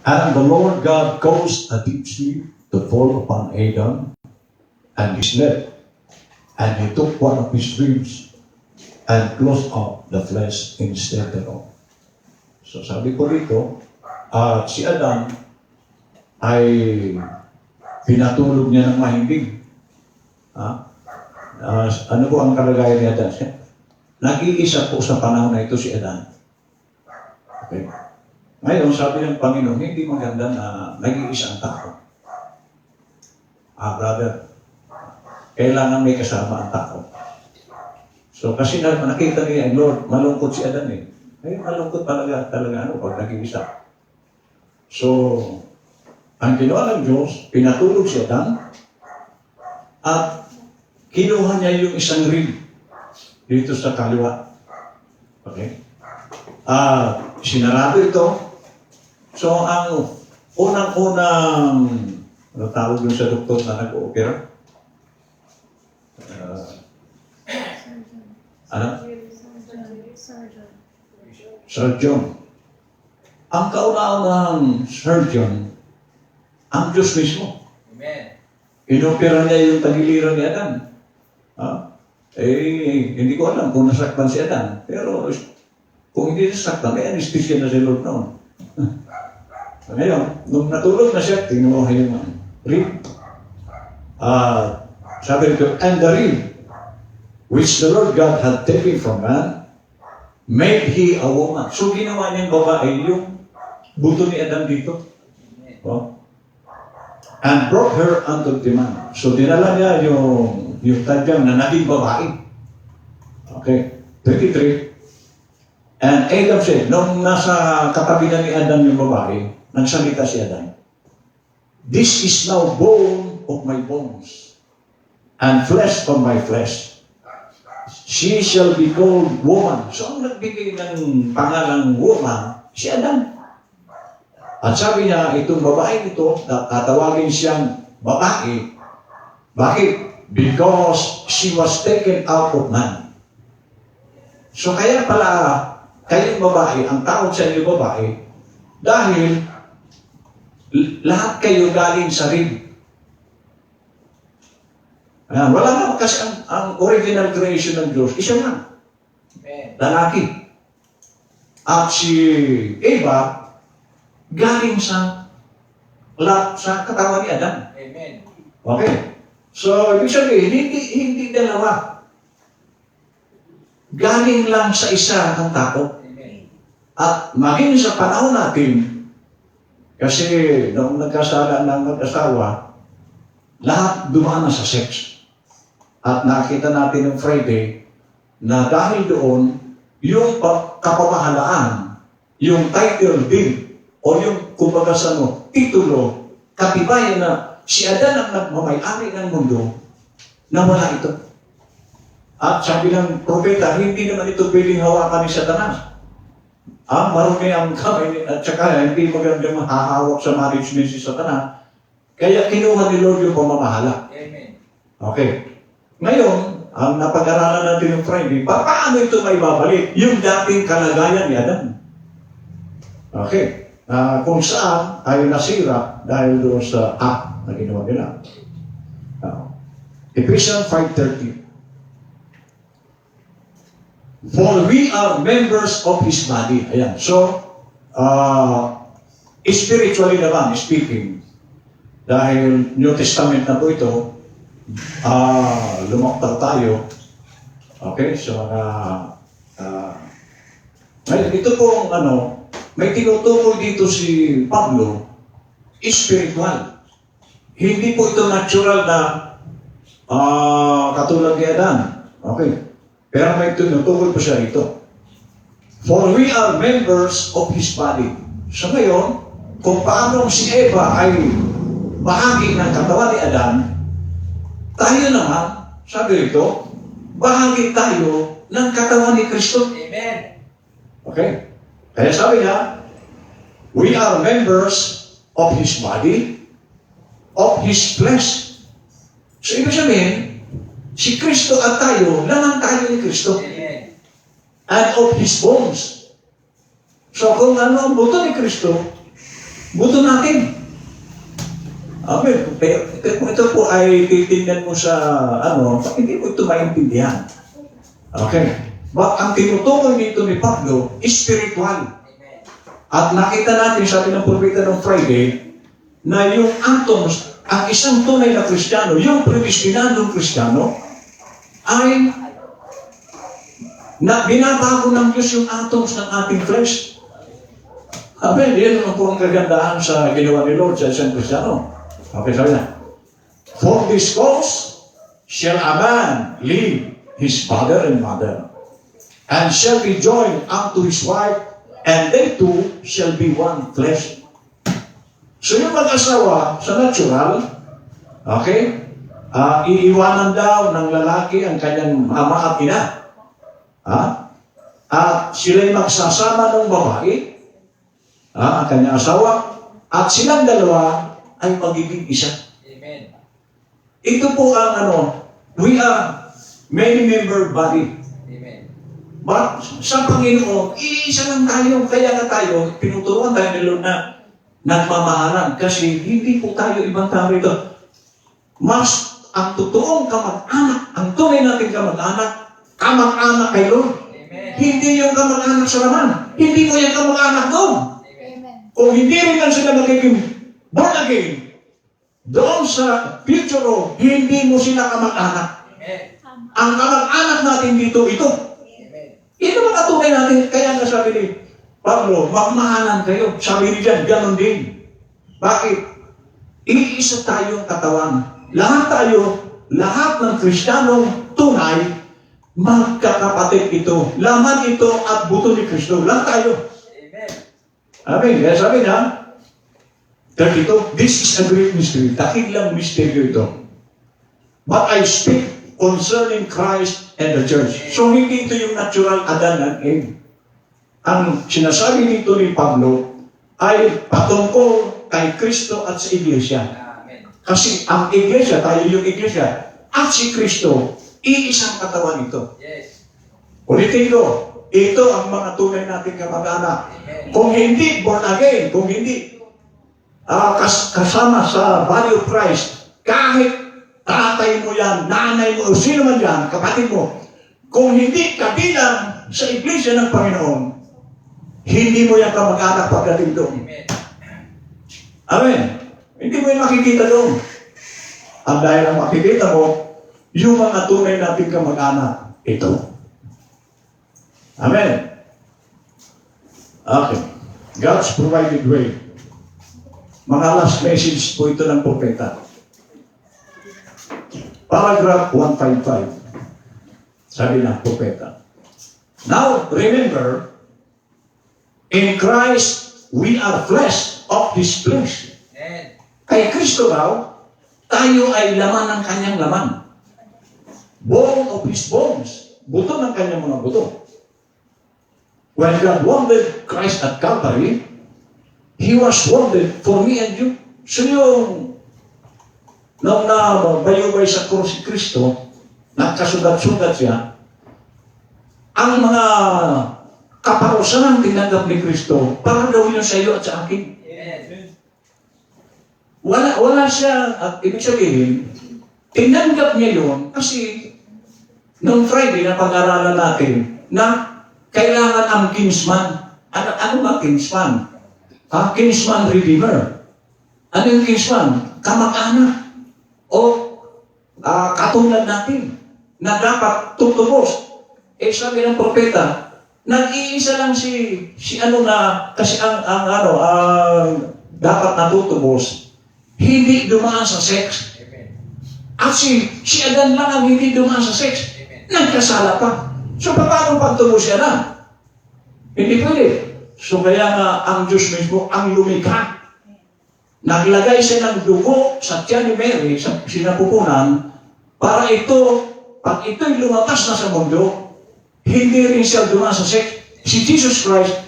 And the Lord God caused a deep sleep to fall upon Adam, and he slept. And he took one of his ribs and closed up the flesh instead thereof. So sabi ko rito, si Adam ay pinatulog niya ng mahimbing. Ano po ang kalagayan ni Adam? Nag-iisa po sa panahon na ito si Adam. Okay. Ngayon, sabi ng Panginoon, hindi maganda na nag-iisa ang tao. Brother, kailangan may kasama ang tao. So, kasi nakita niya, Lord, malungkot si Adam eh. Malungkot talaga pag nag-iisa. So, ang ginawa ng Diyos, pinatulog si Adam, at kinuha niya yung isang rib dito sa kaliwa. Okay? Sinarado ito. So, ang unang-unang, ano tawag dun sa doktor na nag-o-opera? Surgeon. Ang kauna-unahang surgeon, ang Diyos mismo. Amen. Inopera niya yung tagiliran ni Adam. Hindi ko alam kung nasaktan si Adam. Pero kung hindi nasaktan, may anesthesia na si Lord noon. Ngayon, nung natulog na siya, tinuha yung rib. Sabi nito, and the rib, which the Lord God had taken from man, made he a woman. So ginawa niyang babae yung buto ni Adam dito. And brought her unto the man. So dinala niya yung tadyang na naging babae. Okay, 23. And Adam said, nung nasa katabi na ni Adam yung babae, nagsalita si Adam, this is now bone of my bones, and flesh of my flesh. She shall be called woman. So ang nagbigay ng pangalang woman, si Adam. At sabi niya, itong babae ito, tatawagin siyang babae. Bakit? Because she was taken out of man. So kaya pala, kayong babae, ang tawag sa inyo babae, dahil lahat kayo galing sa rib. Wala naman kasi ang original creation ng Diyos, isa lang. Lalaki. At si Eva, galing sa katawan ni Adam. Amen. Okay. So, ibig sabihin, hindi dalawa. Galing lang sa isa ang tao. Amen. At maging sa panahon natin, kasi noong nagkasala ng mag-asawa, lahat dumaan na sa sex. At nakita natin ng Friday na dahil doon, yung kapamahalaan, yung title deed, o yung kumbaga sa titulo, katibayan na si Adan ang nagmamayari ng mundo, nawala ito. At sabi ng propeta, hindi naman ito pwedeng hawakan ni Satanas. Marami ang kamay, at saka hindi magandang mahahawak sa marriage ni si Satanas. Kaya kinuha ni Lord yung pamamahala. Amen. Okay. Ngayon, ang napag-aralan natin ng Friday, paano ito may babalik? Yung dating kalagayan ni Adan. Okay. Kung saan ay nasira dahil doon sa na ginawa nila. Ephesians 5:13. For we are members of His body. Ayan. So, spiritually naman speaking, dahil New Testament na po ito, lumaktar tayo. Okay? So, ngayon, ito pong may tinutukoy dito si Pablo, spiritual. Hindi po ito natural na katulad ni Adan. Okay. Pero may tinutukoy po siya rito. For we are members of His body. So ngayon, kung paano si Eva ay bahagi ng katawan ni Adan, tayo naman, sabi rito, bahagi tayo ng katawan ni Kristo. Amen. Okay? Kaya sabi niya, we are members of His body, of His flesh. So, ibig sabihin, si Kristo at tayo, laman tayo ni Kristo. Amen. And of His bones. So, kung ano ang buto ni Kristo, buto natin. Kung ito po ay titingnan mo sa, hindi mo ito maintindihan. Okay. But ang tinutukoy dito ni Pablo, spiritual. At nakita natin, sabi ng propeta ng Friday, na yung atoms, ang isang tunay na Kristiyano, yung predestinadong Kristiyano, ay binabago ng Diyos yung atoms ng ating flesh. Amen. Yan ang po ang kagandahan sa ginawa ni Lord sa isang Kristiyano. Okay, sabi na. For this cause shall a man leave his father and mother, and shall be joined unto his wife, and they two shall be one flesh. So yung mag-asawa sa natural, okay, iiwanan daw ng lalaki ang kanyang ama at ina. At sila'y magsasama ng babae, ang kanyang asawa, at silang dalawa ay magiging isa. Amen. Ito po ang we are many-member body. Amen. But sa Panginoon, iisa lang tayo. Kaya na tayo, pinuturuan tayo ni Lord na nagmamahalan. Kasi hindi po tayo ibang tao ito. Mas ang totoong kamag-anak, ang tunay nating kamag-anak kay Lord. Amen. Hindi yung kamag-anak sa laman. Hindi mo yung kamag-anak doon. Amen. Kung hindi rin lang sila magiging born again, doon sa future road, hindi mo sila kamag-anak. Amen. Ang kamag-anak natin dito, ito. Amen. Ito ang katunay natin. Kaya nga sabi ni Pablo, magmahalan kayo. Sabi ni Jan, ganon din. Bakit? Iisa tayong katawan. Lahat ng Kristiyanong tunay, magkakapatid ito. Laman ito at buto ni Kristo. Lang tayo. Amen. Amen. Kaya sabi na, 32, this is a great mystery. Dakilang misteryo ito. But I speak concerning Christ and the church. So hindi ito yung natural Adan and Eve. Ang sinasabi dito ni Pablo ay patungkol kay Kristo at sa Iglesia. Amen. Kasi ang Iglesia, tayo yung Iglesia, at si Kristo, iisang katawan ito. Yes. Ulitin ko, ito ang mga tunay nating kamag-anak. Amen. Kung hindi born again, kung hindi kasama sa body of Christ, kahit tatay mo yan, nanay mo, o sino man yan, kapatid mo, kung hindi kabilang sa Iglesia ng Panginoon, hindi mo yan kamag-anak pagdating doon. Amen. Amen. Hindi mo yung makikita doon. Ang dahil ang makikita mo, yung mga tunay nating kamag-anak, ito. Amen. Okay. God's provided way. Mga last message po ito ng propeta. Paragraph 155. Sabi ng propeta. Now, remember, in Christ, we are flesh of His flesh. Amen. Kay Kristo raw, tayo ay laman ng kanyang laman. Bone of His bones. Buto ng kanyang mga buto. When God wounded Christ at Calvary, He was wounded for me and you. So yung nung nabayubay sa krus si Kristo, nagkasugat-sugat siya, ang mga kaparusahan tinanggap ni Kristo, para daw yun sa iyo at sa akin. Amen. Wala siya, at ibig sabihin, tinanggap niya yun kasi nung Friday na pag-aralan natin na kailangan ang kinsman. Ano ba kinsman? Kinsman Redeemer. Ano yung kinsman? Kamag-anak. O katulad natin na dapat tutubos. Sabi ng propeta, nag-iisa lang si kasi dapat natutubos, hindi dumaan sa sex. Amen. At si Adan lang ang hindi dumaan sa sex. Nagkasala pa. So paano pagtubos siya na? Hindi pwede. So kaya nga ang Diyos mismo ang lumikha. Naglagay siya ng dugo sa tiyan ni Mary sa sinapupunan para ito, pag ito'y lumabas na sa mundo, hindi rin siya dumaan sa sex. Si Jesus Christ,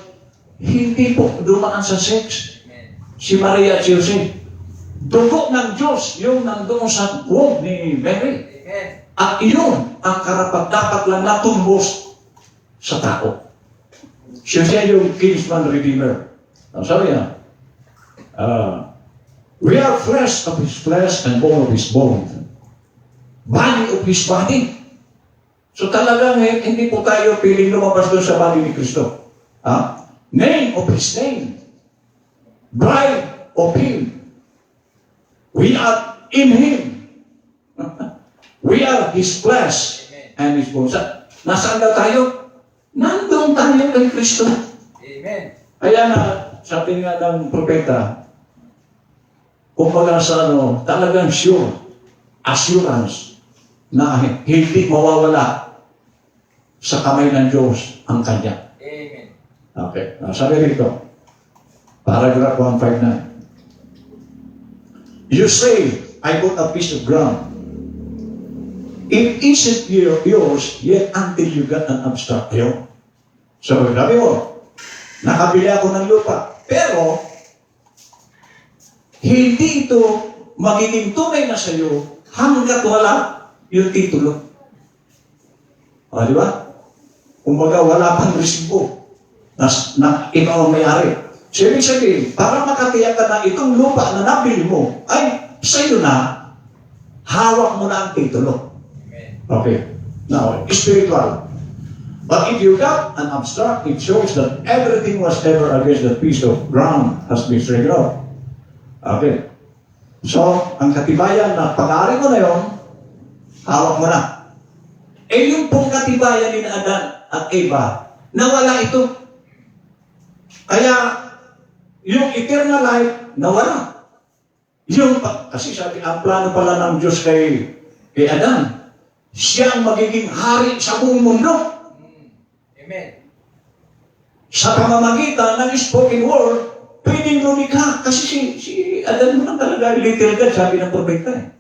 hindi po dumaan sa sex. Si Maria at si Jose. Dugo ng Diyos, yung nandoon sa womb ni Mary. Amen. At iyon ang karapat-dapat lang natumbos sa tao. Siya yung kinsman redeemer. Ang sabi niya, We are flesh of His flesh and bone of His bone. Body of His body. So talagang hindi po tayo piling lumabas doon sa body ni Kristo. Name of His name. Bride of Him. We are in Him. We are His flesh and His bones. Nasaan na tayo? Nandun tayo kay Kristo. Amen. Kaya na, sabi nga ng propeta, kumbaga sa talagang sure, assurance, na hindi mawawala sa kamay ng Diyos ang kanya. Amen. Okay, sabi rito, paragraph 159. You say, I bought a piece of ground. It isn't yours yet until you got an abstract view. So, sabi mo, nakabili ako ng lupa. Pero, hindi ito magiging tunay na sa iyo hanggat wala yung titulo. O, di ba? Kumbaga, wala pang resibo na ikaw ang may-ari. So, ibig sabihin, para makatiyak ka na itong lupa na nabili mo, ay sa iyo na, hawak mo na ang titulo. Amen. Okay. Now, spiritual. But if you got an abstract, it shows that everything was ever against that piece of ground has been straightened out. Okay. So, ang katibayan na pag-aari mo na yun, hawak mo na. Eh, yung pong katibayan ni Adan at Eva, nawala ito. Kaya, yung eternal life, nawala. Kasi sabi, ang plano pala ng Diyos kay Adan, siya ang magiging hari sa buong mundo. Amen. Sa pamamagitan ng spoken word, pwedeng lumikha. Kasi si Adan naman talaga, little God, sabi ng propeta.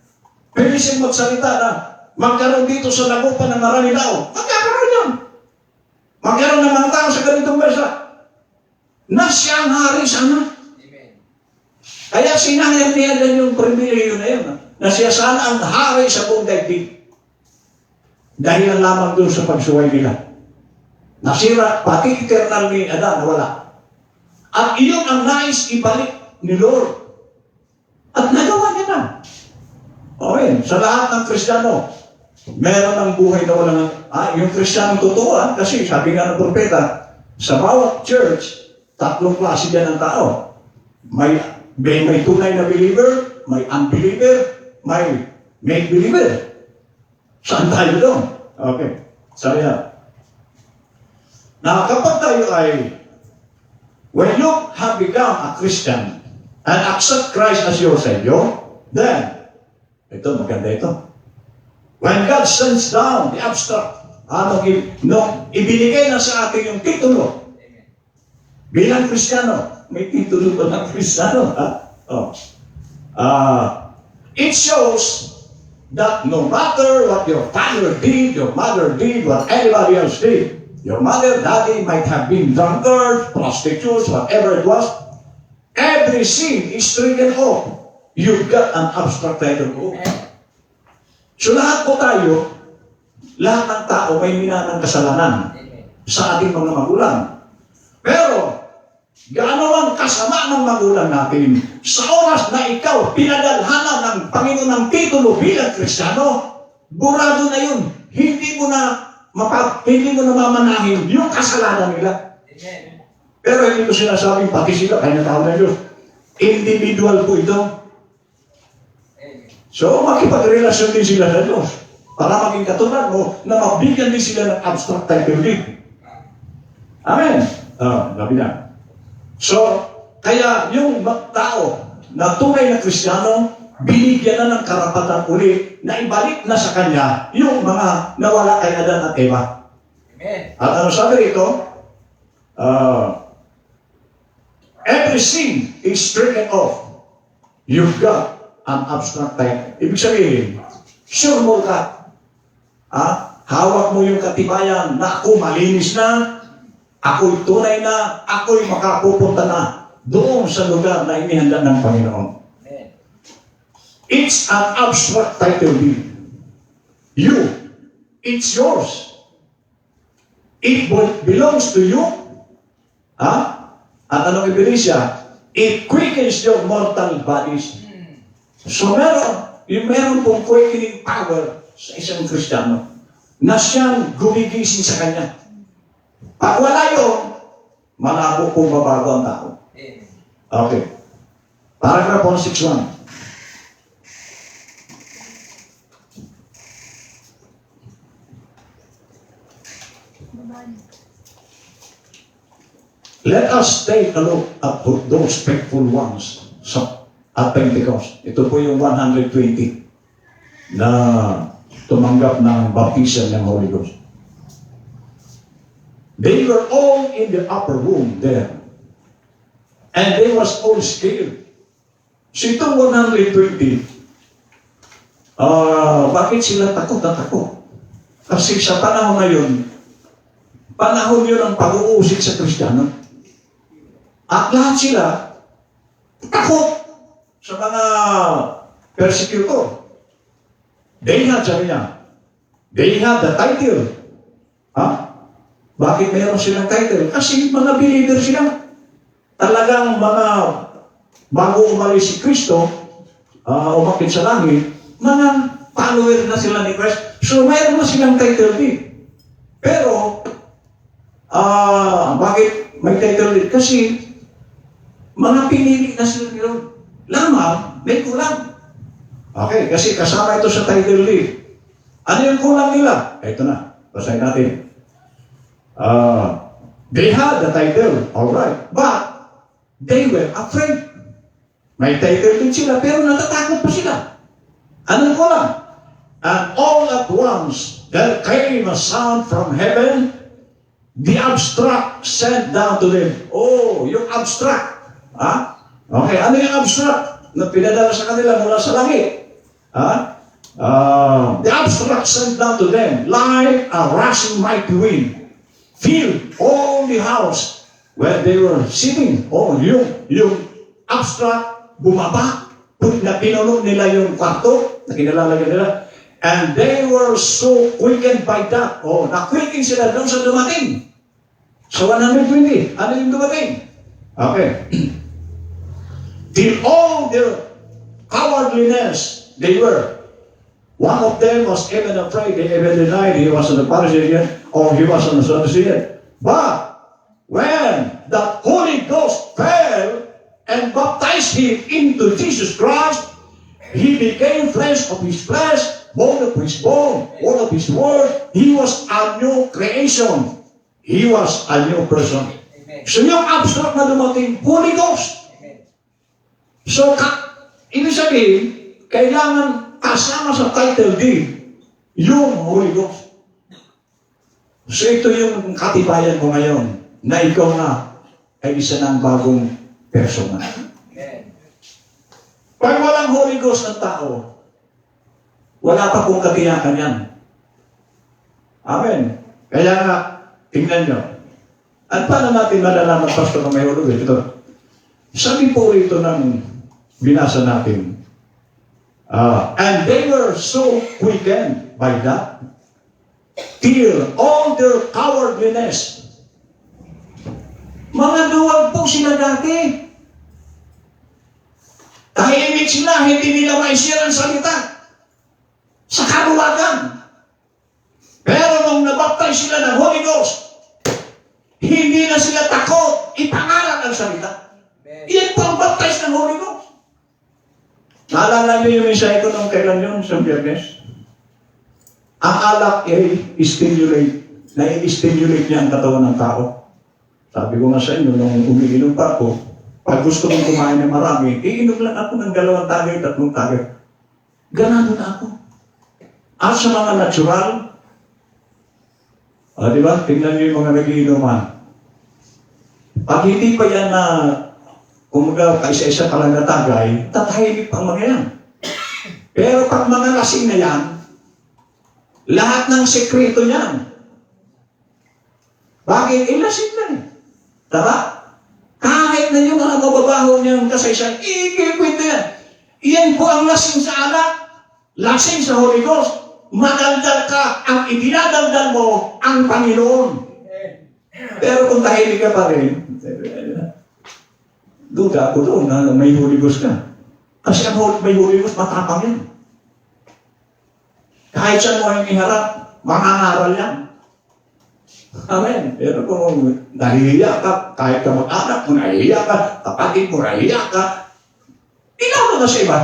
Pwede siyang magsalita na, magkaroon dito sa lagupan ng maraming tao. Magkakaroon yan. Magkaroon ng mga tao sa ganitong bansa. Na siya ang hari sana. Amen. Kaya sinayang ni Adan yung pribilehyo na yun. Na siya sana ang hari sa buong daigdig. Dahil lang lamang doon sa pagsuway nila. Nasira, pati eternal ni Adan, wala. At iyon ang nais ibalik ni Lord. At nagawa niya na. Okay, sa lahat ng Kristiyano, meron ng buhay na walang, yung Kristiyano totoo, kasi sabi nga ng propeta, sa bawat church, 3 klase dyan ng tao. May tunay na believer, may unbeliever, may make-believer. Saan tayo doon? Okay, sabi na. Na kapag tayo ay, when you have become a Christian and accept Christ as your Savior, then, ito, maganda ito. When God sends down the abstract, ibinigay na sa atin yung titulo. Amen. Bilang Kristiyano, may titulo pa ng Kristiyano. It shows that no matter what your father did, your mother did, what anybody else did, your mother, daddy might have been drunkards, prostitutes, whatever it was. Every sin is stricken off. You've got an abstract title. So lahat po tayo, lahat ng tao may minanang kasalanan sa ating mga magulang. Pero, gaano ang kasama ng magulang natin sa oras na ikaw pinadalhanan ng Panginoon ng titulo bilang Kristiyano, burado na yun. Hindi mo na mamanahin yung kasalanan nila. Amen. Pero hindi ko sinasabing pati sila, kaya tao na Diyos. Individual po ito. Amen. So, makipagrelasyon din sila sa Diyos para maging katulad mo na mabigyan din sila ng abstract title deed. Amen. Gabi na. So, kaya yung tao na tunay na Kristiyano, binigyan na ng karapatan ulit na ibalik na sa kanya yung mga nawala kay Adan at Eva. Amen. At ano sabi rito? Every sin is stricken off. You've got an abstract title. Ibig sabihin, sure mo ka. Hawak mo yung katibayan na ako malinis na, ako'y tunay na, ako'y makapupunta na doon sa lugar na inihanda ng Panginoon. Amen. It's an abstract title deed. It's yours. It belongs to you. At anong ebidensya? It quickens your mortal bodies. Mm. So meron pong quickening power sa isang Kristiyano na siyang gumigising sa kanya. Pag wala yun, malabo pong mabago ang tao. Amen. Okay. Paragraph 161. Let us take a look at those faithful ones at Pentecost. Ito po yung 120 na tumanggap ng baptism ng Holy Ghost. They were all in the upper room there. And they was all scared. So itong 120, bakit sila takot na takot? Kasi sa panahon na yun, panahon yun ang pag-uusig sa Kristiyano. At lahat sila takot sa mga persecutor. They had, sabi niya, they had the title. Ha? Bakit mayroon silang title? Kasi mga believer sila. Talagang mga bago umalis si Kristo, umakit sa langit, mga follower na sila ni Christ. So mayroon na silang title din. Pero, bakit may title din? Kasi, mga pinili na sila ni Lord. Lamang, may kulang. Okay, kasi kasama ito sa title deed. Ano yung kulang nila? Ito na, basahin natin. They had the title, alright, but they were afraid. May title din sila, pero natatakot pa sila. Anong kulang? And all at once, there came a sound from heaven. The abstract sent down to them. Oh, yung abstract. Ha? Okay, ano yung abstract na pinadala sa kanila mula sa langit? Ha? The abstract sent down to them like a rushing mighty wind, filled all the house where they were sitting. Oh, yung abstract bumaba, na pinuno nila yung kwarto na kinalalagyan nila. And they were so quickened by that. Oh, na-quicken sila doon sa dumating. So 120, ano yung dumating? Okay. Till all their cowardliness they were. One of them was even afraid. They even denied he was a Pharisee or he was a Sadducean. But when the Holy Ghost fell and baptized him into Jesus Christ, he became flesh of his flesh, bone of his bone, word of his word. He was a new creation. He was a new person. Amen. So yung abstract na dumating, Holy Ghost. So, ibig sabihin, kailangan kasama sa title deed yung Holy Ghost. So, ito yung katibayan mo ngayon na ikaw na ay isa ng bagong persona. Amen. Pag walang Holy Ghost ng tao, wala pa pong katiyakan yan. Amen. Kaya nga, tingnan nyo. At paano natin malalaman, Pastor, na may Holy Ghost? Ito. Sabi po rito ng binasa natin. And they were so quickened by that till all their cowardliness. Mga duwag po sila dati. Tahimik sila, hindi nila maisira ang salita. Sa karuwagan. Pero nung nabaptize sila ng Holy Ghost, hindi na sila takot ipangalan ang salita. Iyan po ang baptize ng Holy Ghost. Naalala niyo yung mensahe ko nung kailan yun sa Biyernes? Ang alak ay nai-stimulate niya ang katawan ng tao. Sabi ko nga sa inyo, nung umiinom pa ako, pag gusto kong kumain ng marami, iinom lang ako ng 2 tagay, 3 tagay. Ganado na ako. At sa mga natural, di ba? Tingnan niyo yung mga nagiinuman. Pag hindi pa yan na kumaga kaisa-isa ka lang na tagay, tatahimik pang mga yan. Pero pag mga lasing na yan, lahat ng sekreto niyan. Bakit? Lasing na eh. Diba? Kahit na yung mga mababaho niyang kasaysayan, ikipwit na yan. Iyan po ang lasing sa alak, lasing sa Holy Ghost. Madaldal ka, ang idinadaldal mo, ang Panginoon. Pero kung tahimik ka pa rin, duda ako doon na may Holy Ghost ka. Kasi may Holy Ghost, matapang yan. Kahit saan mo ang iharap, mangangaral yan. Amen. Pero kung nahihiya ka, kahit ka mag-anak mo, nahihiya ka, kapatid mo, nahihiya ka, ikaw na sa iba,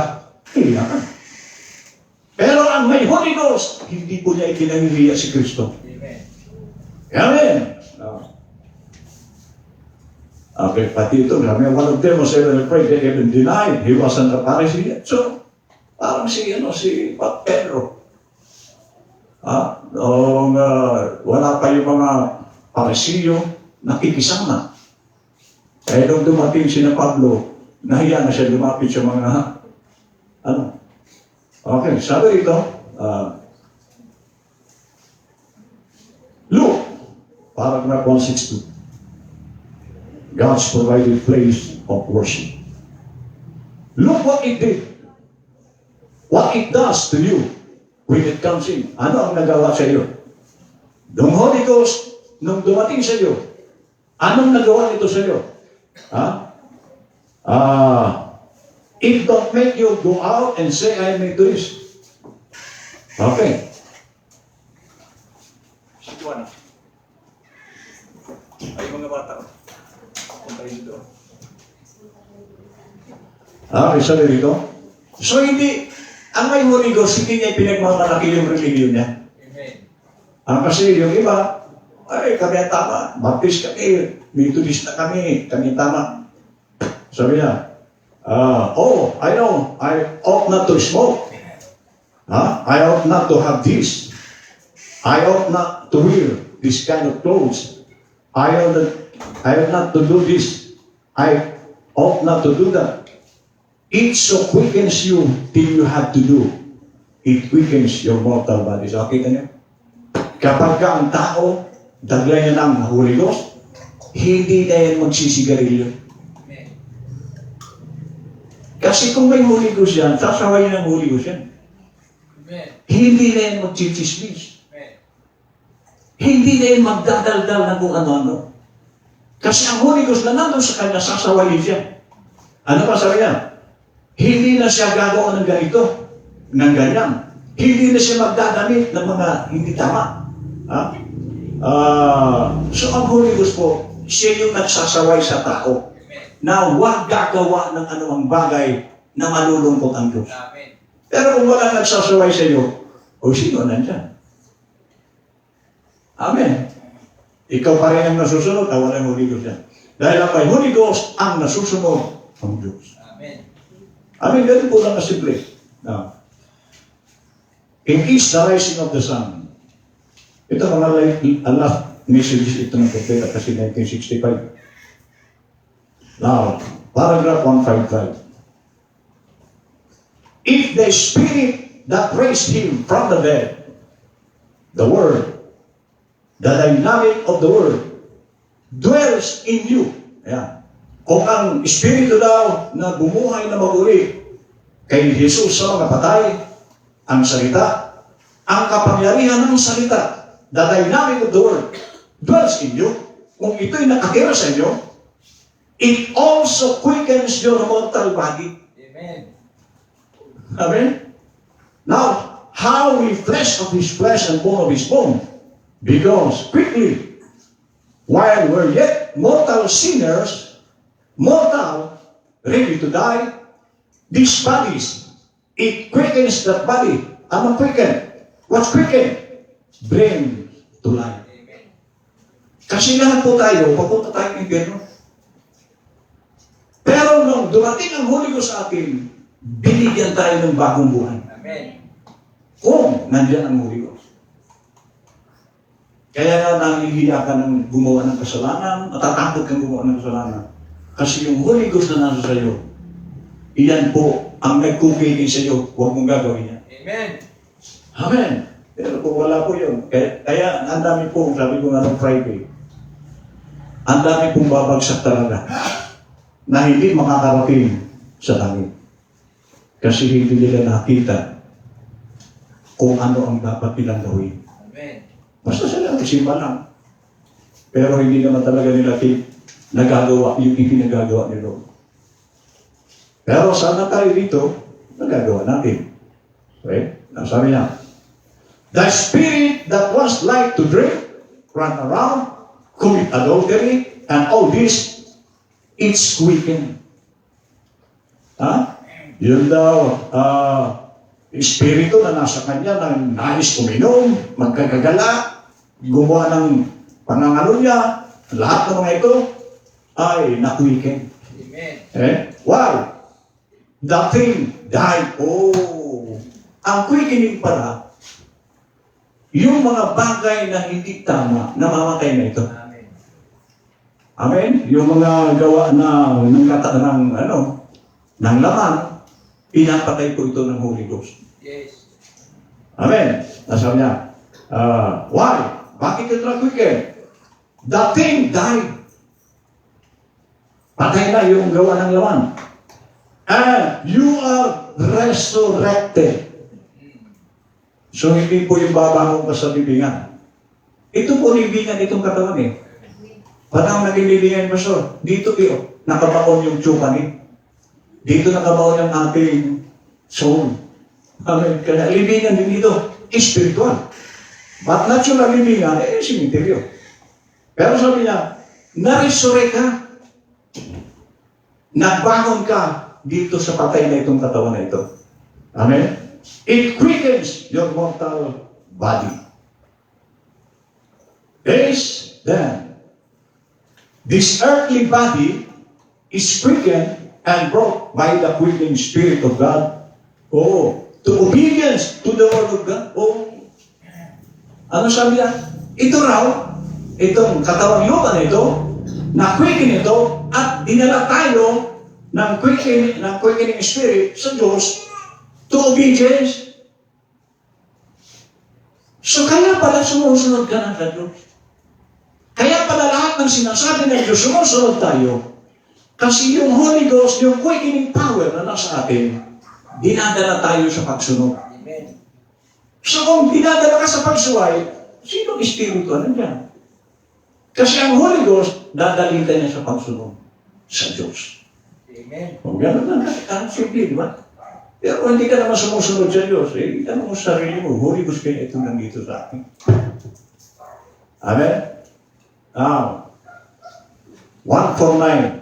nahihiya ka. Pero ang may Holy Ghost, hindi po niya ipinahihiya si Kristo. Amen. Amen. Okay, pati ito, one of them was ever afraid they even denied he wasn't a Pharisee yet. So, parang si Pedro. Wala pa yung mga Parisiyo nakikisama. Eh, nung dumating si na Pablo, nahiya na siya lumapit sa mga, Okay, sabi rito, Luke, paragraph 162. God's provided place of worship. Look what it did. What it does to you when it comes in. Ano ang nagawa sa iyo? Nung Holy Ghost, nung dumating sa iyo, anong nagawa nito sa iyo? It don't make you go out and say, I may do this. Okay. Situan. Ay, mga bata. Sabi rito. So hindi, ang may Holy Ghost, hindi niya pinagmamalaki yung religion niya. Amen. Kasi yung iba, ay kami ang tama, Baptist kami, Methodist na kami tama. Sabi niya, I know, I ought not to smoke. I ought not to have this. I ought not to wear this kind of clothes. I ought not to do this. I ought not to do that. It so quickens you till you have to do. It quickens your mortal bodies. Okay, kanyo? Kapag ka ang tao, daglay na ng Holy Ghost, hindi na yan magsisigarilyo. Amen. Kasi kung may Holy Ghost yan, sasawayin ng Holy Ghost yan. Amen. Hindi na yan magchichismis. Amen. Hindi na yan magdadaldal na kung ano-ano. Kasi ang Holy Ghost na nandun sa kanya, sasawayin siya. Ano pa sabi niya? Hindi na siya gagawa ng ganito, ng ganyan. Hindi na siya magdadamit ng mga hindi tama. So ang Holy Ghost po, siya yung nagsasaway sa tao na huwag gagawa ng anumang bagay na malulungkot ang Diyos. Amen. Pero kung wala nagsasaway sa iyo, sino nandyan? Amen. Ikaw pa rin ang nasusunod, wala yung Holy Ghost yan. Dahil ang may Holy Ghost ang nasusunod ang Diyos. Amen. Amen, ganun po lang kasimple. Now, it is the rising of the sun. Ito mga last messages ito ng propeta kasi 1965. Now, paragraph 155. If the spirit that raised him from the dead, the word, the dynamic of the word, dwells in you. Ayan. Kung ang espiritu daw na bumuhay na maguli kay Jesus sa mga patay, ang salita, ang kapangyarihan ng salita, the dynamic of the word, dwells in you. Kung ito'y nakatira sa inyo, it also quickens your mortal body. Amen. Amen? Now, how we flesh of his flesh and bone of his bone? Because quickly, while we're yet mortal sinners, mortal, ready to die, these bodies, it quickens that body. Ano quicken? What's quicken? Bring to life. Amen. Kasi lahat po tayo, papunta tayo ng impyerno. Pero nung dumating ang Holy Ghost sa atin, binigyan tayo ng bagong buhay. Amen. Kung nandiyan ang Holy Ghost. Kaya nga nangihiya ka ng gumawa ng kasalanan, natatakot kang gumawa ng kasalanan. Kasi yung Holy Ghost na nasa sa'yo, iyan po ang nagkukigin sa iyo, huwag mong gagawin yan. Amen. Amen. Pero kung wala po yun, kaya ang dami po, sabi ko nga ng Friday, ang dami pong babagsak talaga na hindi makakarating sa langit. Kasi hindi nila nakita kung ano ang dapat nilang gawin. Amen. Basta sila nagsimba lang. Pero hindi naman talaga nila nagagawa yung ipinagagawa ni Lord. Pero sana tayo dito, nagagawa natin. Okay? Sabi niya, the spirit that was like to drink, run around, commit adultery, and all this, it's weakened. Ha? Yun daw, espiritu na nasa kanya na nais uminom, magkagagala, gumawa ng pangangalo niya, lahat ng mga ito ay na-weaken. Amen. Why? The thing died. Oh, ang quickening pala, yung mga bagay na hindi tama, namamatay na ito. Amen. Amen? Yung mga gawa na ng laman, pinapatay po ito ng Holy Ghost. Yes. Amen? Nasabi niya, why? Bakit ito na-quicken? The thing died. Patay na yung gawa ng laman. And you are resurrected. So, hindi po yung babangon ka sa libingan. Ito po libingan itong katawan eh. Parang naging libingan, Pastor. Dito nakabaon yung tsukan. Dito nakabaon yung ating soul. Amen. Kaya libingan din dito, spiritual. But natural libingan, simenteryo. Pero sabi niya, na-resurrect ka. Nagbangon ka dito sa patay na itong katawan na ito. Amen? It quickens your mortal body. Yes, then, this earthly body is quickened and brought by the quickening Spirit of God. Oh, to obedience to the Word of God. Oh, ano sabi niya? Ito raw, itong katawang lupa na ito, na-quicken ito, at dinala tayo ng quickening Spirit sa Diyos to obedience. So kaya pala sumusunod ka na sa Diyos. Kaya pala lahat ng sinasabi ng Diyos, sumusunod tayo. Kasi yung Holy Ghost, yung quickening power na nasa atin, dinadala tayo sa pagsunod. Amen. So kung dinadala ka sa pagsuway, sinong espiritu nandiyan? Kasi ang Holy Ghost, dadalhin ka niya sa pagsunod sa Diyos. Amen. Kung gano'n lang, simple, di ba? Pero kung hindi ka naman sumusunod sa Diyos, tanong mo sa sarili mo, Holy Ghost kaya ito nandito sa akin. Amen? Now, 149.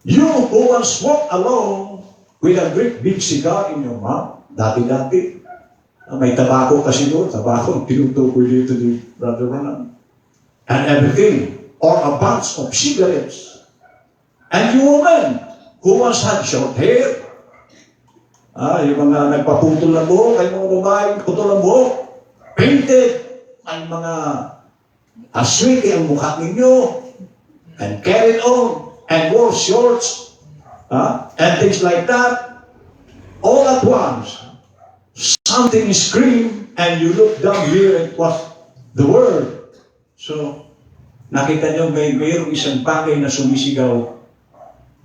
You who once walked alone with a great big cigar in your mouth, dati-dati, may tabako kasi doon, tabako, tinutukoy dito ni Brother Ronan. And everything, or a bunch of cigarettes. And you woman who once had short hair, yung mga nagpaputol ng buhok, ay mga babae, putol ng buhok, painted, ay mga aswiti ang mukha ninyo, and carried on, and wore shorts, and things like that. All at once, something screamed, and you look down here, and it was the Word. So, nakita nyo, mayroong isang bagay na sumisigaw,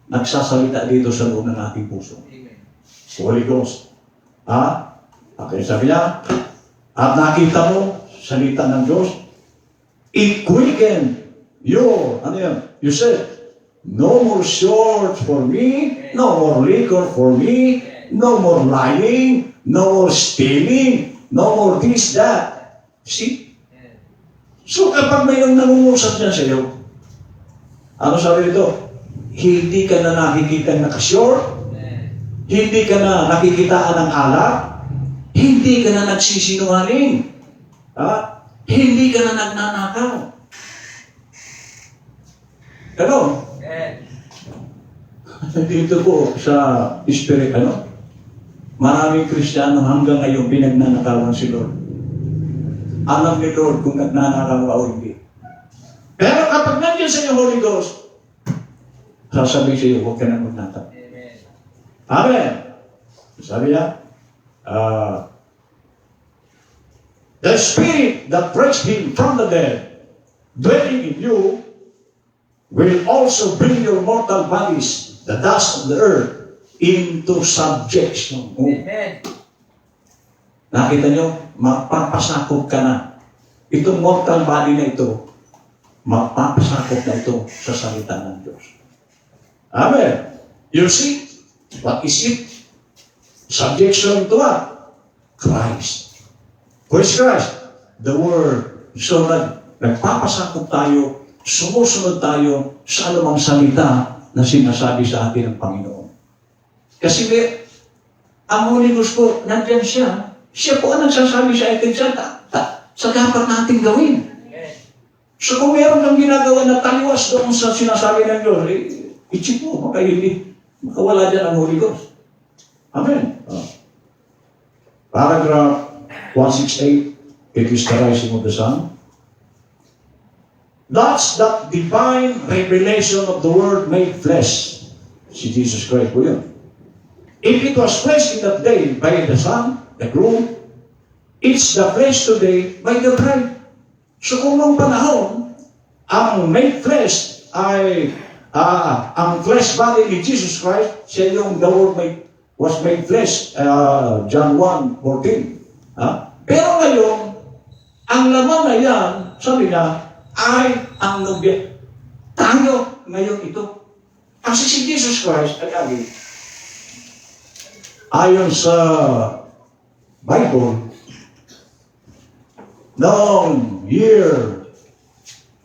nagsasalita dito sa loob ng ating puso. Amen. Holy Ghost. Okay, sabi niya, at nakita mo, salita ng Diyos, it quickened your, you said, no more shorts for me, no more liquor for me, no more lying, no more stealing, no more this, that. See? So kapag mayroong nangungusap niya sa iyo, ano sabi nito? Hindi ka na nakikita nakashort, hindi ka na nakikitaan ng alak, hindi ka na nagsisinungaling, hindi ka na nagnanakaw. Ano? Dito po sa Spirit, maraming Kristiyano hanggang ngayon pinagnanakawan si Lord. Alam ni Lord kung nagnanakaw o hindi. Pero kapag nandiyan sa iyo Holy Ghost, sasabihin sa iyo, huwag ka na magnanakaw. Amen. Amen. Sabi niya, the Spirit that raised Him from the dead, dwelling in you, will also bring your mortal bodies, the dust of the earth, into subjection. Amen. Nakita nyo, magpapasakop ka na. Itong mortal body na ito, magpapasakop na ito sa salita ng Diyos. Amen. You see, what is it? Subjection to what? Christ. Who is Christ? The Word. So, nagpapasakop tayo, sumusunod tayo sa anumang salita na sinasabi sa atin ng Panginoon. Kasi ang Holy Ghost po, nandyan siya. Siya po ang nagsasabi sa atin sa dapat natin gawin. So kung meron kang ginagawa na taliwas doon sa sinasabi ng Diyos, i-check mo, makawala dyan ang Holy Ghost. Amen. Paragraph 168, it is the rising of the sun. That's the divine revelation of the Word made flesh. Si Jesus Christ po yun. If it was flesh in that day by the sun, the groom, it's the flesh today by the bride. So kung noong panahon, ang made flesh ay, ang flesh body ni Jesus Christ, siya yung the Word was made flesh, John 1:14. Pero ngayon, ang laman na yan, sabi na, ay ang nobya. Tayo ngayon ito. Kasi si Jesus Christ, ayon sa Bible, noong year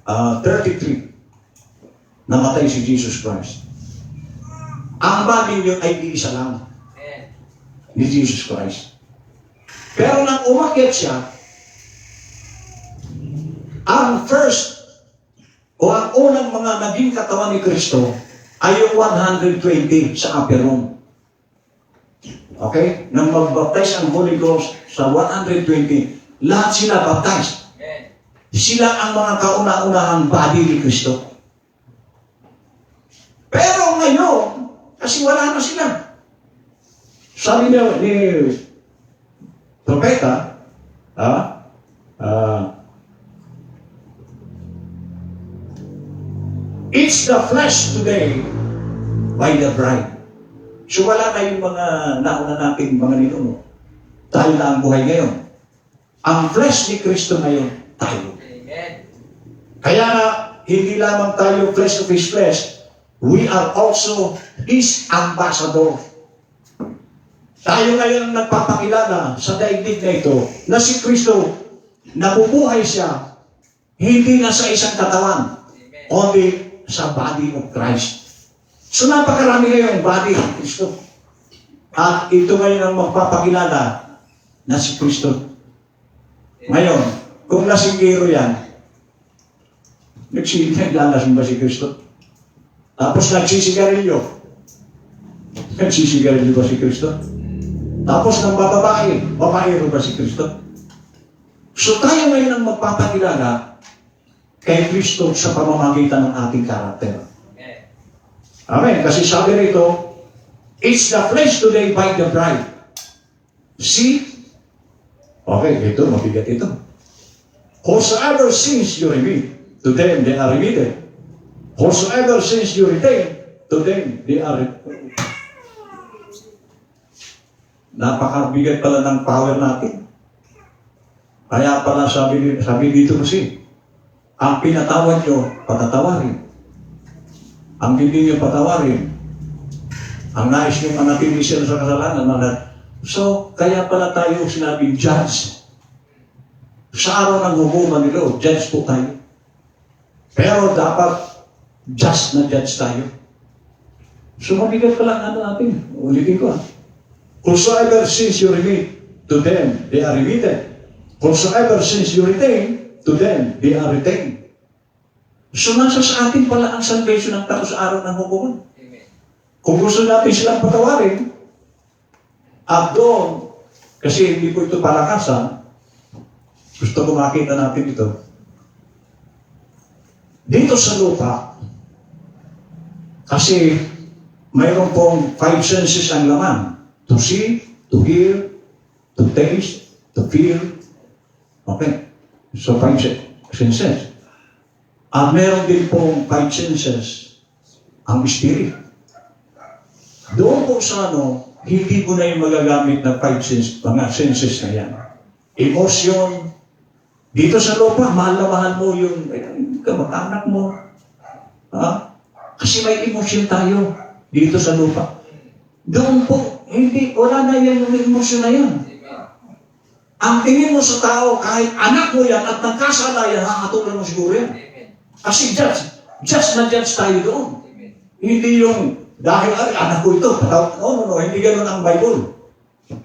33, namatay si Jesus Christ. Ang body niyo ay iisa lang ni Jesus Christ. Pero nang umakyat siya, ang first o ang unang mga naging katawan ni Kristo ay yung 120 sa upper room. Okay? Nang magbaptize ang Holy Ghost sa 120, lahat sila baptized. Sila ang mga kauna-unahang body ni Kristo. Pero ngayon, kasi wala na sila. Sabi niya ni propeta, it's the flesh today by the bride. So wala na yung mga nauna nating mga ninuno. Tayo na ang buhay ngayon. Ang flesh ni Kristo ngayon, tayo. Amen. Kaya nga, hindi lamang tayo flesh of His flesh, we are also His ambassador. Tayo ngayon ang nagpapakilala sa daigdig na ito na si Kristo, nabubuhay siya, hindi na sa isang katawan, only sa body of Christ. So napakarami ngayong body of Kristo. At ito ngayon ang magpapakilala na si Kristo. Ngayon, kung lasinggero yan, naglalasing ba si Kristo? Tapos nagsisigarilyo. Nagsisigarilyo ba si Kristo? Tapos nang babaero ba si Kristo? So tayo ngayon ang magpapakilala kay Kristo sa pamamagitan ng ating karakter. Amen. Kasi sabi rito, it's the flesh today by the bride. See? Okay, ito, mabigat ito. Whosoever sins you remit, to them they are remitted. Whosoever sins you retain, to them they are remitted. Napakabigat pala ng power natin. Kaya pala sabi dito kasi, ang pinatawad nyo, patatawarin. Ang hindi nyo patawarin, ang nais nyo manatili sila sa kasalanan. So, kaya pala tayo sinabing judge. Sa araw ng hukuman ni Lord, judge po tayo. Pero dapat just na judge tayo. So, mabigat pala natin. Ulitin ko. Whosoever sins you remit, to them they are remitted. Whosoever sins you retain, to them they are retained. So nasa sa atin pala ang salvation ng tao sa araw ng hukuman. Kung gusto natin silang patawarin, at doon, kasi hindi po ito palakasan, gusto ko makita natin ito. Dito sa lupa, kasi mayroon pong 5 senses ang laman. To see, to hear, to taste, to feel. Okay. So 5 senses. At meron din pong 5 senses ang spirit. Doon po sa hindi mo na yung magagamit ng 5 senses, mga senses na yan. Emotion. Dito sa lupa, mahal na mahal mo yung kamag-anak mo. Kasi may emotion tayo. dito sa lupa. Doon po, hindi, wala na yan yung emosyon na yan. Amen. Ang tingin mo sa tao, kahit anak mo yan at nagkasala yan, hakatulan mo siguro yan. Amen. Kasi just na judge tayo doon. Amen. Hindi yung, dahil anak ko ito. No, hindi ganun ang Bible.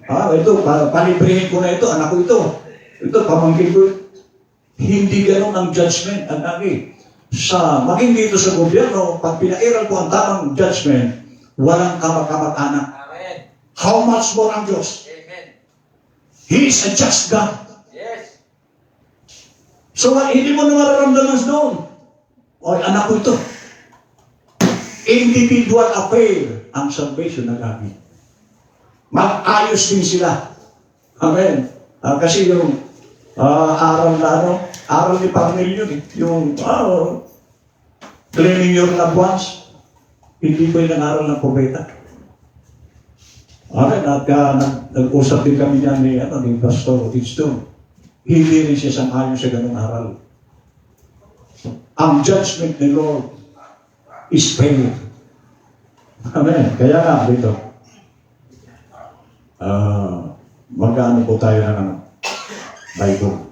Ito, palibrihin ko na ito, anak ko ito. Ito, pamangkin ko. Hindi ganun ang judgment. Ang maging dito sa gobyerno, pag pinairal ko ang tamang judgment, walang kamag-anak. Amen. How much more ang Diyos? Amen. He is a just God. Yes. So, hindi mo na mararamdaman doon. Oy, anak ko ito. Individual affair ang salvation ng amin. Mag-ayos din sila. Amen. Kasi yung aral ni Parnell yun, yung training your loved ones, hindi po yung aral ng propeta. Amen. At nag-usap din kami niyan ni Pastor Tidstone. Hindi rin siya sang-ayon sa ganung aral. Ang judgment ni Lord is fair. Amen. Kaya nga, dito. Mag-ano po tayo ng Bible.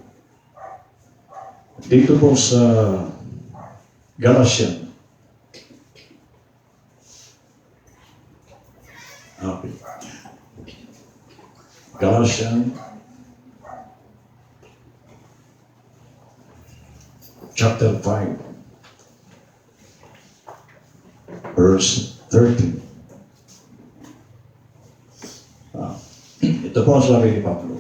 Dito po sa Galatians. Okay. Galatians chapter 5 verse 13. Ito po ang sabi ni Pablo.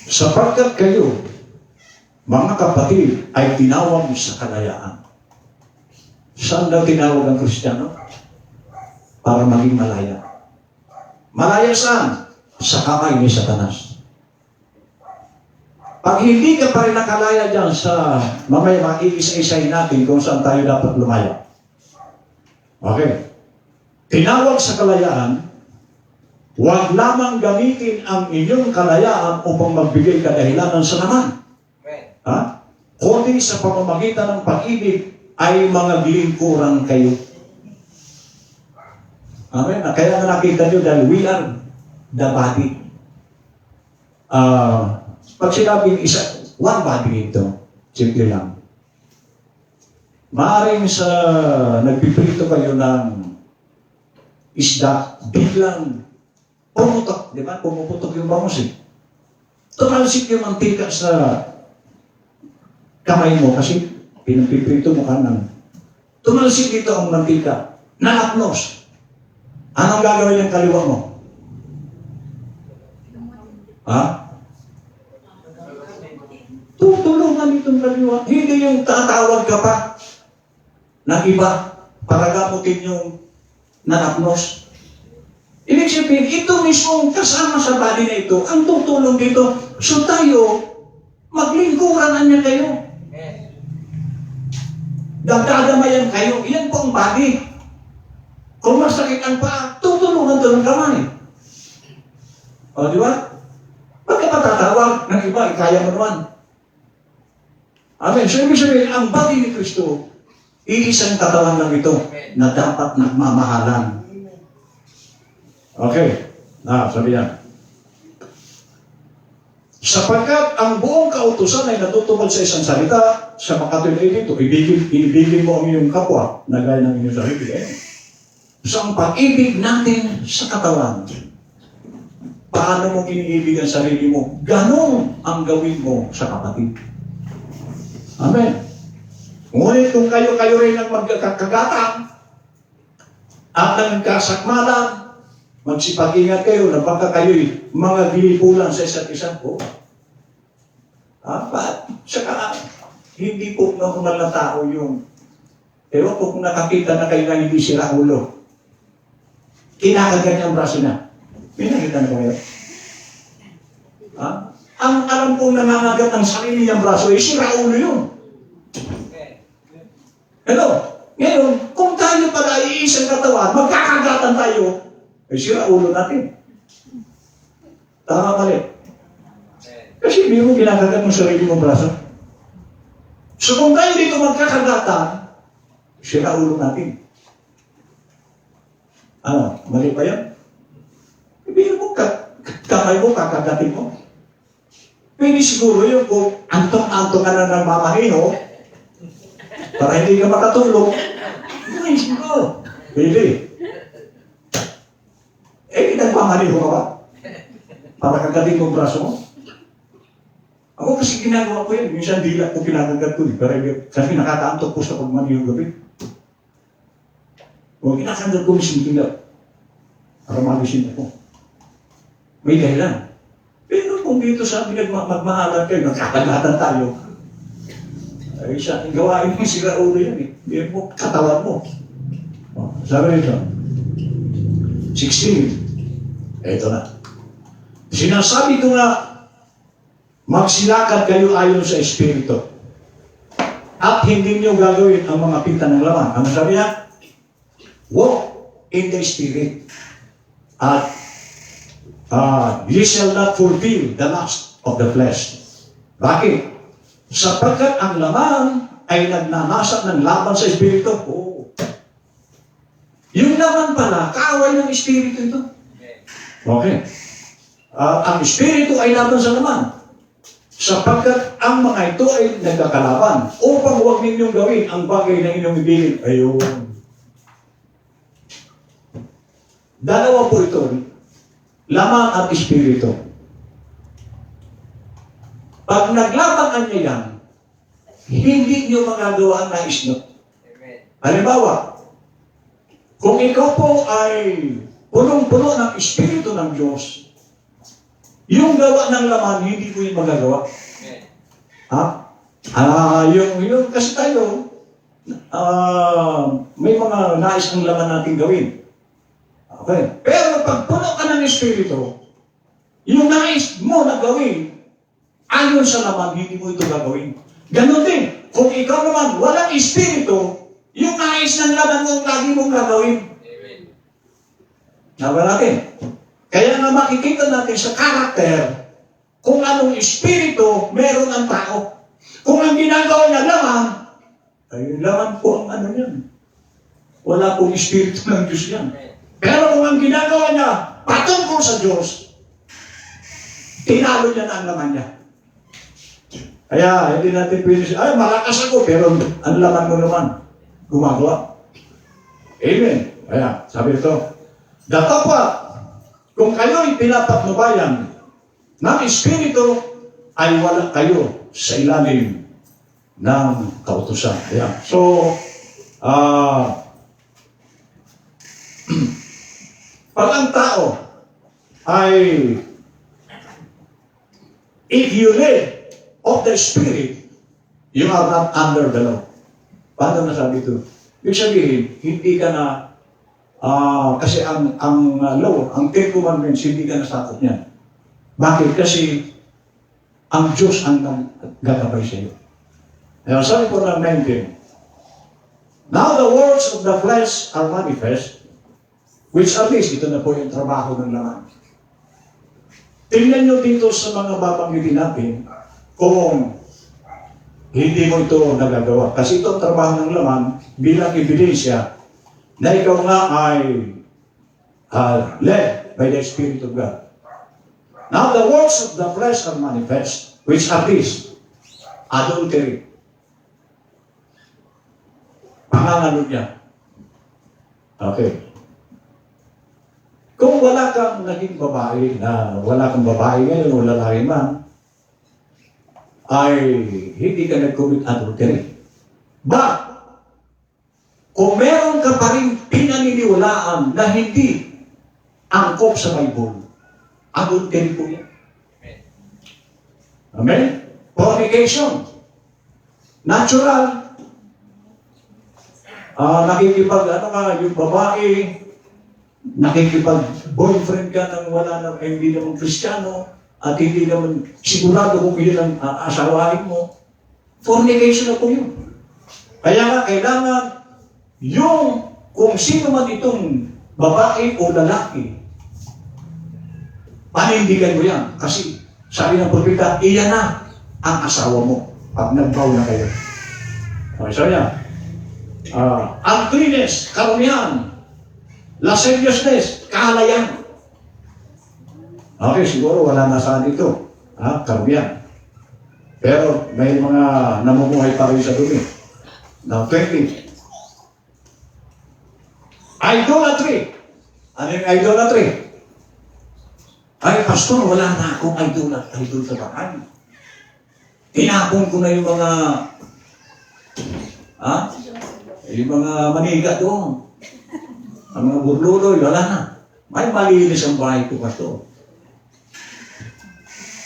Sapagkat kayo, mga kapatid, ay tinawag sa kalayaan. Saan daw tinawag ang Kristiyano? Para maging malaya. Malaya saan? Sa kamay ni Satanas. Pag hindi ka pa rin nakalaya dyan sa mamaya maiisa-isahin natin kung saan tayo dapat lumaya. Okay. Tinawag sa kalayaan, huwag lamang gamitin ang inyong kalayaan upang magbigay kadahilanan sa naman. Amen. Kundi sa pamamagitan ng pag-ibig ay mga lingkuran kayo. Amen. Kaya nga nakita nyo dahil we are the body. Pag sinabing isa, one body ito, simple lang. Maaaring sa nagpiprito kayo ng isda, biglang pumutok, di ba? Pumuputok yung bangus eh. Tumalsik yung mantika sa kamay mo kasi pinapiprito mo kanan. Tumalsik dito ang mantika. Nalapnos. Anong gagawin yung kaliwa mo? Tutulungan itong kaliwa. Hindi yung tatawag ka pa ng iba para gamutin yung nanapnos. Ibig sabihin, ito mismo kasama sa body na ito, ang tutulong dito. So tayo, maglingkuranan niya kayo. Amen. Dagdadamayan kayo. Iyan po ang body. Kung masakit ang paa, tutulungan ito ng kamay. O, di ba? Ba't ka patatawag ng iba? Kaya mo naman. Amen. So, ibig sabihin, ang body ni Kristo, iisang katawan lang ito na dapat nagmamahalan. Okay. Sabi yan. Sapagkat ang buong kautusan ay natutupad sa isang salita, sa makatuloy dito, ibigin mo ang iyong kapwa na gaya ng inyong sarili. So, ang pag-ibig natin sa katawan, paano mo iniibig ang sarili mo? Ganon ang gawin mo sa kapatid. Amen. Ngunit kung kayo rin ang magkakagatan at nagkasakmalan, magsipag-ingat kayo na baka kayo'y mga gilipulan sa isa't isa po. Saka, hindi po normal na tao yung, pero kung nakakita na kayo na hindi sila ulo, kinakagat ang braso na. May nakita na kayo? Ang alam kong nangangagat ang sarili niyang braso, sira ulo yun. Hello? Ngayon, kung tayo pala iisang katawan, magkakagatan tayo, sira ulo natin. Tama mali. Kasi hindi mo ginagagat mo sarili mong braso. So kung tayo dito magkakagatan, Sira ulo natin. Ano, mali ba yan? Ibigay mo, kamay mo, kakagatin mo. Pwede siguro yun kung antong-antong ka na nagmamahino para hindi ka makatulog. Pwede siguro. Pwede. Nagmamahino ka ba? Para kagatin mo ang braso mo. Ako kasi ginagawa ko yan. Minsan dila ko kinagagat ko. Kasi nakakaantok ko sa pagmaniho gabi. Huwag kinakagat ko mismo dila. Para magising ako. May dahilan. Pero kung dito sa magmahalan kayo, nagkakagatan tayo. Ay, sa ating gawain mo, sira ulo yan eh. Hindi mo, katawan mo. Sabi nito, 16. Ito na. Sinasabi ko nga, magsilakad kayo ayon sa Espiritu. At hindi niyo gagawin ang mga pinta ng laman. Ano sabi niya? Walk in the Spirit. At ye shall not fulfill the lust of the flesh. Bakit? Sapagkat ang laman ay nagnanasa ng laban sa Espiritu. Oh. Yung laman pala, kaaway ng Espiritu ito. Okay. Ang Espiritu ay laban sa laman. Sapagkat ang mga ito ay nagkakalaban upang huwag ninyong gawin ang bagay na inyong ibigin. Ayun. Dalawa po ito. Laman at Espiritu. Pag naglaban niya yan, hindi niyo magagawa ang nais niyo. Halimbawa, kung ikaw po ay punong-puno ng Espiritu ng Diyos, yung gawa ng laman, hindi ko yung magagawa. Yung kasi tayo, may mga nais ang laman natin gawin. Okay. Pero pag puno ka ng Espiritu, yung nais mo na gawin, ayon sa laman, hindi mo ito gagawin. Ganon din, kung ikaw naman walang Espiritu, yung nais ng laman mo, lagi mong gagawin. Nawa natin. Kaya nga makikita natin sa karakter kung anong Espiritu meron ang tao. Kung ang ginagawa niya laman, ay laman po ang ano yan. Wala pong Espiritu ng Diyos yan. Pero kung ang ginagawa niya patungkol sa Diyos, tinalo niya na ang laman niya. Kaya hindi natin pwede siya, ay malakas ako, pero ang laman mo naman, gumagawa. Amen. Kaya sabi ito, datapwa, kung kayo'y pinapatnubayan ng Espiritu, ay wala kayo sa ilalim ng kautusan. Ayan. So, pag ang tao ay if you live of the Spirit, you are not under the law. Paano nasabi ito? Ibig sabihin, hindi ka na kasi ang law, ang Ten Commandments, hindi ka nasakot niyan. Bakit? Kasi ang Diyos ang gagabay sa iyo. Kaya sabi ko ng 19, now the works of the flesh are manifest, which at least, ito na po yung trabaho ng laman. Tingnan nyo dito sa mga babanggitin natin kung hindi mo ito nagagawa. Kasi itong trabaho ng laman bilang ebidensya na ikaw nga ay led by the Spirit of God. Now the works of the flesh are manifest, which are these: adultery. Panganganon niya. Okay. Kung wala kang naging babae, wala kang babae ngayon o lalaki man, ay hindi ka nag-commit adultery. But, kung meron ka pa rin pinaniniwalaan na hindi angkop sa Bible, adultery po yan. Amen? Fornication. Natural. Yung babae, nakikipag-boyfriend ka nang wala na, hindi naman Kristiyano, at hindi naman sigurado kung yun ang asawahin mo. Fornication na po yun. Kaya nga, kailangan yung kung sino man itong babae o lalaki, panindigan mo yan. Kasi sabi ng propeta, iyan na ang asawa mo pag nagbaw na kayo. Okay, so yan. uncleanness, karumihan, lasciviousness, kahalayan. Okay, siguro wala na sa dito. Karumihan. Pero may mga namumuhay pa rin sa dumi. Now, 20. Idolatry. Ano yung idolatry? Ay, pastor, wala na akong idol sa bahay. Tinapon ko na yung mga yung mga maniga doon. Ang mga burluloy, wala na. May malinis ang bahay ko, pastor.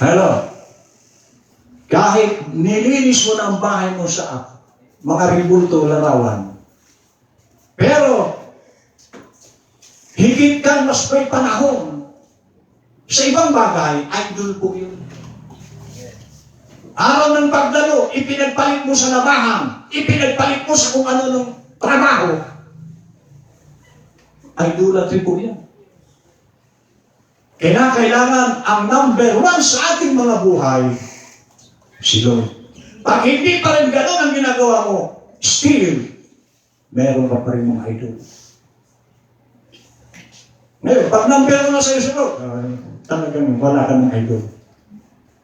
Hello? Kahit nilinis mo na ang bahay mo sa mga ribulto, larawan. Pero, higit kang mas may panahon sa ibang bagay, idol po yun. Araw ng pagdalo, ipinagpalit mo sa labahan, ipinagpalit mo sa kung ano ng trabaho. Idolatry po yan. Kailangan ang number one sa ating mga buhay, si Lord. Pag hindi pa rin gano'n ang ginagawa mo, still, meron ka pa rin mga idol. Ngayon, pag number one na sa'yo si Lord, talagang wala ka ng idol.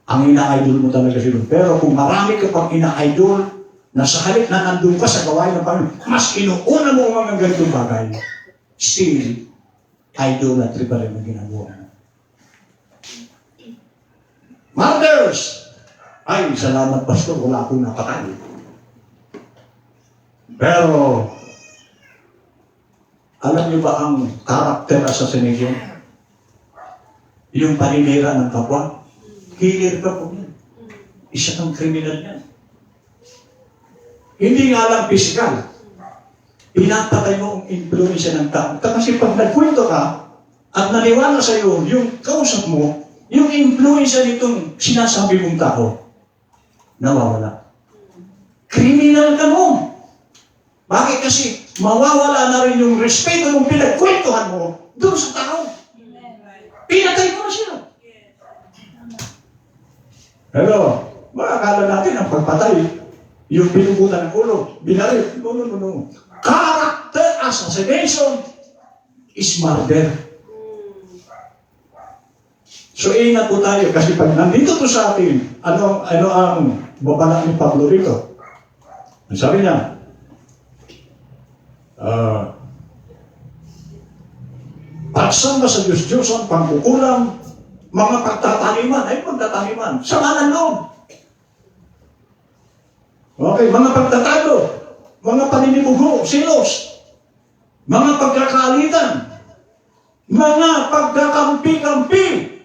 Ang ina-idol mo talaga si Lord. Pero kung marami ka pang ina-idol, na sa halip na nandun ka sa gawain ng Panginoon, mas inuuna mo ang mga ganitong bagay, still, idolatry pa rin ang ginagawa mo. Murders! Ay, salamat pastor, wala akong napatay. Pero, alam niyo ba ang character assassination? Yung paninira ng kapwa? Killer ka po yan. Isa kang kriminal yan. Hindi nga lang physical. Pinapatay mo ang influensya ng tao. Kasi pag nagkwento ka, at naniwala sa iyo, yung kausap mo, yung influensya nitong sinasabi mong tao, nawawala. Kriminal ka mo. Bakit? Kasi mawawala na rin yung respeto ng pinagkwentuhan mo doon sa tao. Pinatay mo na siya. Pero, makakala natin ang pagpatay, yung pinugutan ng ulo, binaril. No. Character assassination is murder. So, ingat po tayo kasi pag nandito to sa atin, ano ang babala ni Pablo rito? Sabi niya, pagsamba sa Diyos-Diyosan, pangkukulam, mga pagtataniman, ay pagtataniman, sama ng loob. Okay, mga pagtatalo, mga paninibugo, silos, mga pagkakaalitan, mga pagkakampi-kampi.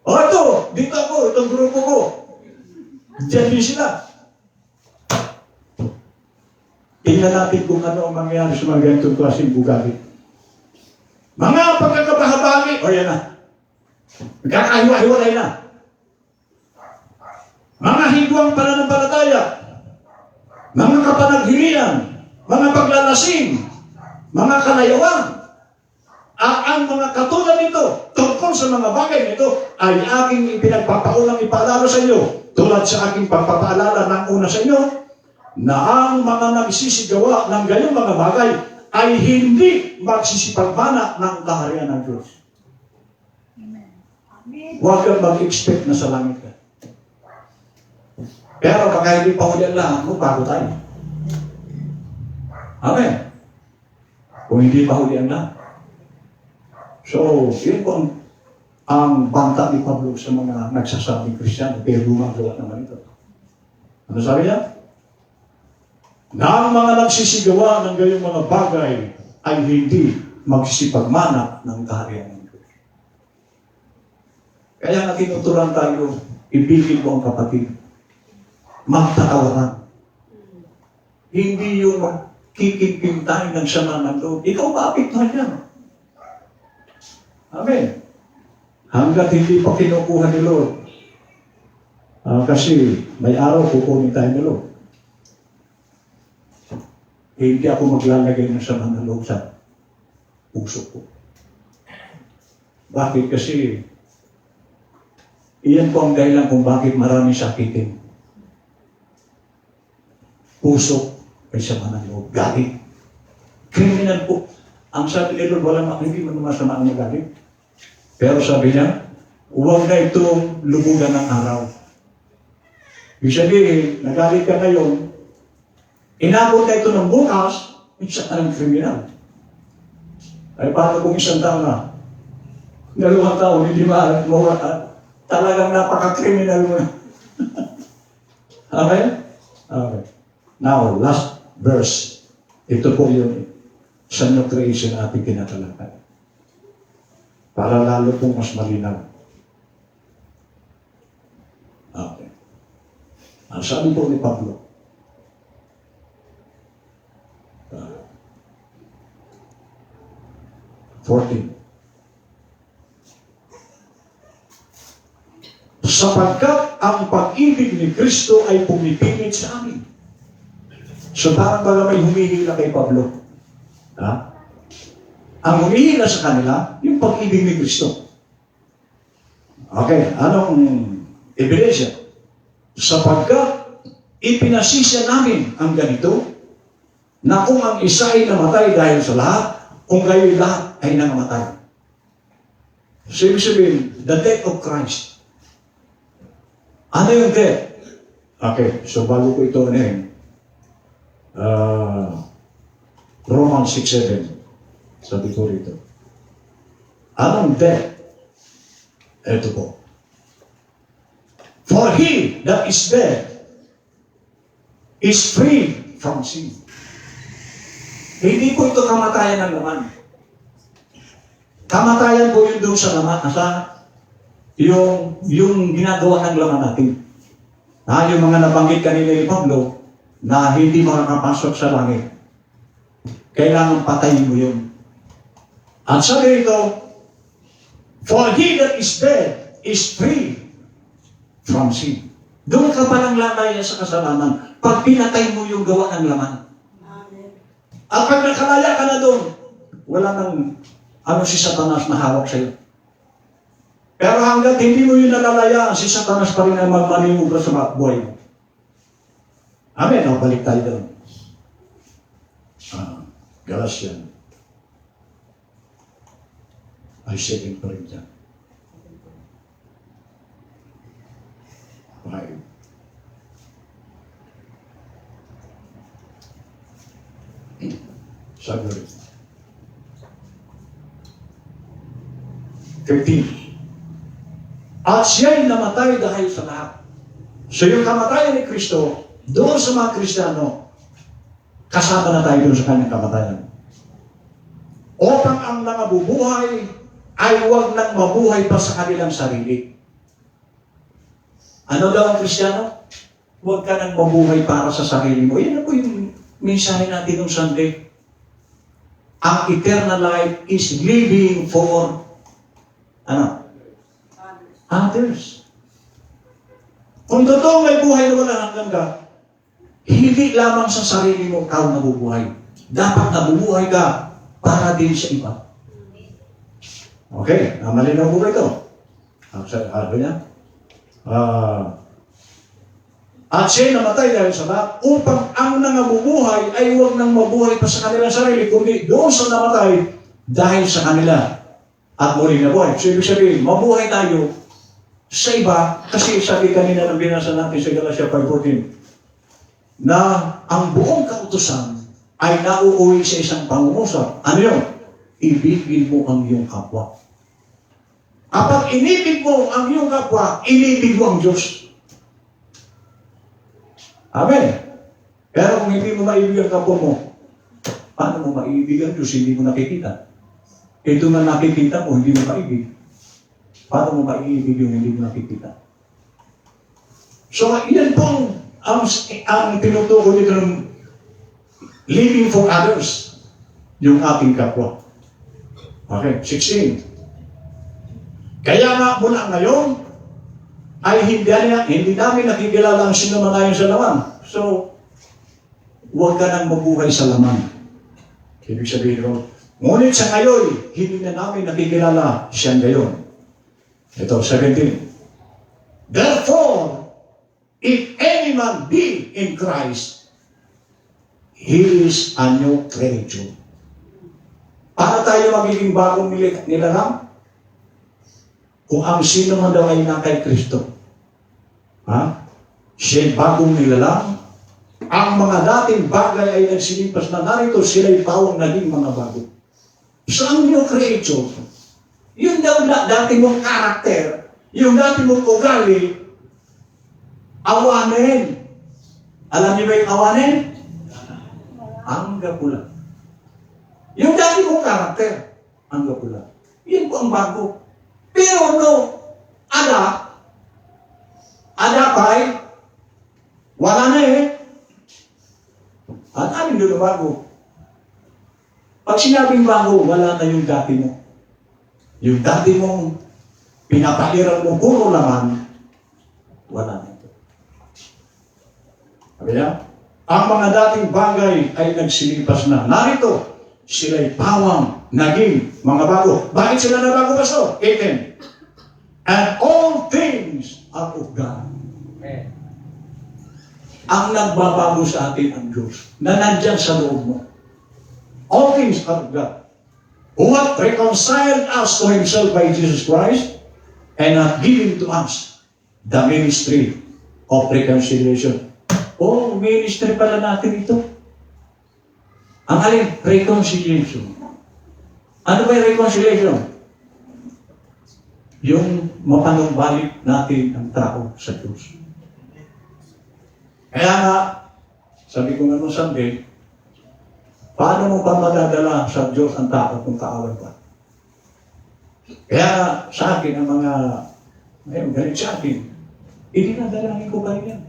O ito, dito ako, itong grupo ko. Diyan din sila. Tingnan natin kung ano ang mangyayari sa mga ganitong klaseng bugali. Mga pagkakabahabagi, o yan na. Nagkakahiwa-hiwalay na. Mga higwang pananampalataya, mga kapanaghirian, mga paglalasing, mga kalayawan, ang mga katulad nito, tungkol sa mga bagay nito, ay aking ipinagpapaulang ipaalala sa inyo, tulad sa aking pagpapaalala ng una sa inyo, na ang mga nagsisigawa ng gayong mga bagay ay hindi magsisipagmana ng kaharian ng Diyos. Huwag kang mag-expect na sa langit ka. Pero baka hindi pa huli ang lahat mo, bago tayo. Amen. Kung hindi pa huli ang lahat. So, yun po ang banta ni Pablo sa mga nagsasabing Kristiyano, pero gumagawa naman ito. Ano sabi niya? Na ang mga nagsisigawa ng gayong mga bagay ay hindi magsisipagmana ng kaharian ng Diyos. Kaya nga tinuturan tayo, ibigin mo ang kapatid. Magtatawaran. Hindi yung kikipintay ng sama ng loob. Ikaw bakit na yan? Amen. Hanggat hindi pa kinukuha ni Lord. Kasi may araw kukunin tayo ni Lord. Hindi ako maglalagay ng sama ng loob sa puso ko. Bakit? Kasi iyan po ang dahilan kung bakit maraming sakitin. Puso May sama ng loob. Galit. Criminal po. Ang sabi ni Lord, walang hindi mo masama ang magalit. Pero sabi niya, huwag na itong lubugan ng araw. Ibig sabihin, nagalit ka ngayon, inabot na ito ng bukas, isa ka ng kriminal. Ay paano kung isang taon na? 2 taon, hindi talagang napaka-kriminal mo na. Okay? Okay. Now, last verse. Ito po yung sa new creation na ating tinatalakay. Para lalo pong mas malinaw. Okay. Ang sabi po ni Pablo, 14. Sapagkat ang pag-ibig ni Kristo ay pumipilit sa amin. So parang baga may humihila kay Pablo. Ha? Ang humihila sa kanila, yung pag-ibig ni Kristo. Okay, anong ebidensya? Sapagkat ipinasisya namin ang ganito, na kung ang isa ay namatay dahil sa lahat, kung kayo lahat ay nangamatay. So ibig sabihin, the death of Christ. Ano yung death? Okay, so bago ko ito Romans 6:7. Sabi ko rito. Anong death? Ito po. For he that is dead is free from sin. Hindi po ito kamatayan ng laman. Kamatayan po yun doon sa laman, yung ginagawa ng laman natin. Yung mga nabanggit kanina ni Pablo na hindi makakapasok sa langit. Kailangan patayin mo yun. At sabi rito, for he that is dead is free from sin. Doon ka palang lalaya sa kasalanan pag pinatay mo yung gawa ng laman. At pag nakalaya ka na doon, wala nang si Satanas na hawak sa'yo. Pero hanggat hindi mo yun nalalaya, si Satanas pa rin ang magmanimubra sa buhay mo. Amen. Balik tayo doon. Galatian. Ay, 2 pa rin dyan. 5. Sabi rin. 13. At siya'y namatay dahil sa lahat. So yung kamatayan ni Kristo, doon sa mga Kristiyano, kasama na tayo doon sa kanyang kamatayan. Upang ang nangabubuhay ay huwag nang mabuhay pa sa kanilang sarili. Ano daw ang Kristiyano? Huwag ka nang mabuhay para sa sarili mo. Yan po yung mensahe natin ng Sunday. Ang eternal life is living for others. Kung totoo may buhay na wala hanggang ka, hindi lamang sa sarili mo ikaw nabubuhay. Dapat nabubuhay ka para din sa iba. Okay, malinaw po ba ito? Sabi niya, at siya namatay dahil sa lahat, upang ang nangabubuhay ay huwag nang mabuhay pa sa kanilang sarili, kundi doon sa namatay dahil sa kanila at muli na buhay. So ibig sabihin, mabuhay tayo sa iba, kasi sabi kanina ng binasa natin sa Galatia 5:14, na ang buong kautusan ay nauuwi sa isang pangungusap. Ano yun? Ibigin mo ang iyong kapwa. Kapag inibig mo ang iyong kapwa, inibig mo ang Diyos. Amen. Pero kung hindi mo maibig ang kapwa mo, paano mo maibig ang Diyos? Hindi mo nakikita. Ito na nakikita mo, hindi mo maibig. Paano mo maibig yung hindi mo nakikita? So, yan pong ang tinutukoy dito ng living for others, yung ating kapwa. Okay, 16. Kaya nga mula ngayon, ay hindi namin nakikilala ang sinumanayon sa laman. So, huwag ka nang mabuhay sa laman. Ibig sabihin ko, ngunit sa ngayon, hindi na namin nakikilala siyang gayon. Ito, 17. Therefore, if any man be in Christ, he is a new creature. Para tayo magiging bagong nilalang? Kung ang sino man daw ay na kay Kristo. Siya'y bagong nilalang. Ang mga dating bagay ay nagsilipas na narito, sila'y pawang naging mga bago. So ang new creature, yung daw dati mong karakter, yung dati mong ugali, awanin. Alam niyo ba yung awanin? Ang gapula. Yung dati mong karakter, ang gapula. Yan po ang bago. Pero no, adapay, wala na eh. At amin doon bago. Pag sinabing bago, wala na yung dati mo. Yung dati mong pinapaliran mo puro laman, wala na ito. Sabi niya, ang mga dating bagay ay nagsilipas na. Narito, sila'y pawang naging mga bago. Bakit sila na bago, Pastor? 18. And all things are of God. Amen. Ang nagbabago sa atin ang Diyos na nandyan sa loob mo. All things are of God. Who hath reconciled us to Himself by Jesus Christ and hath given to us the ministry of reconciliation. Oh, ministry pala natin ito. Ang alin? Reconciliation. Ano ba yung reconciliation? Yung mapanumbalik natin ang tao sa Diyos. Kaya nga, sabi ko nga nung Sunday, paano mo pa madadala sa Diyos ang tao kung kaaway pa? Kaya sa akin, ang mga galit sa akin, idinadalangin ko pa rin yan.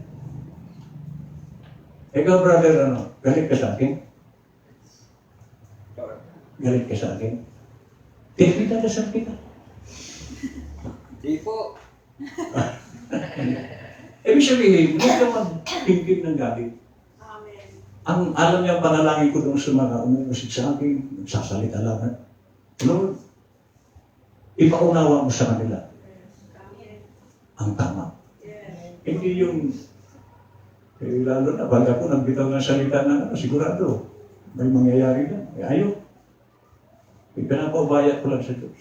Ikaw, brother, galit ka sa akin? Galit ka sa akin? Pinagdadasal kita. Di po. Ibig sabihin, hindi ka magpingping ng galit. Amen. Ang alam niya, panalangin ko doon sa mga umumusik sa akin, nagsasalita lang. Lord, ipaunawa mo sa kanila Amen. ang tama. Yes. Hindi yung, lalo na, baga ko nagbitaw ng salita na, sigurado, may mangyayari na. Ayaw. Ipinapabayat ko lang sa Diyos.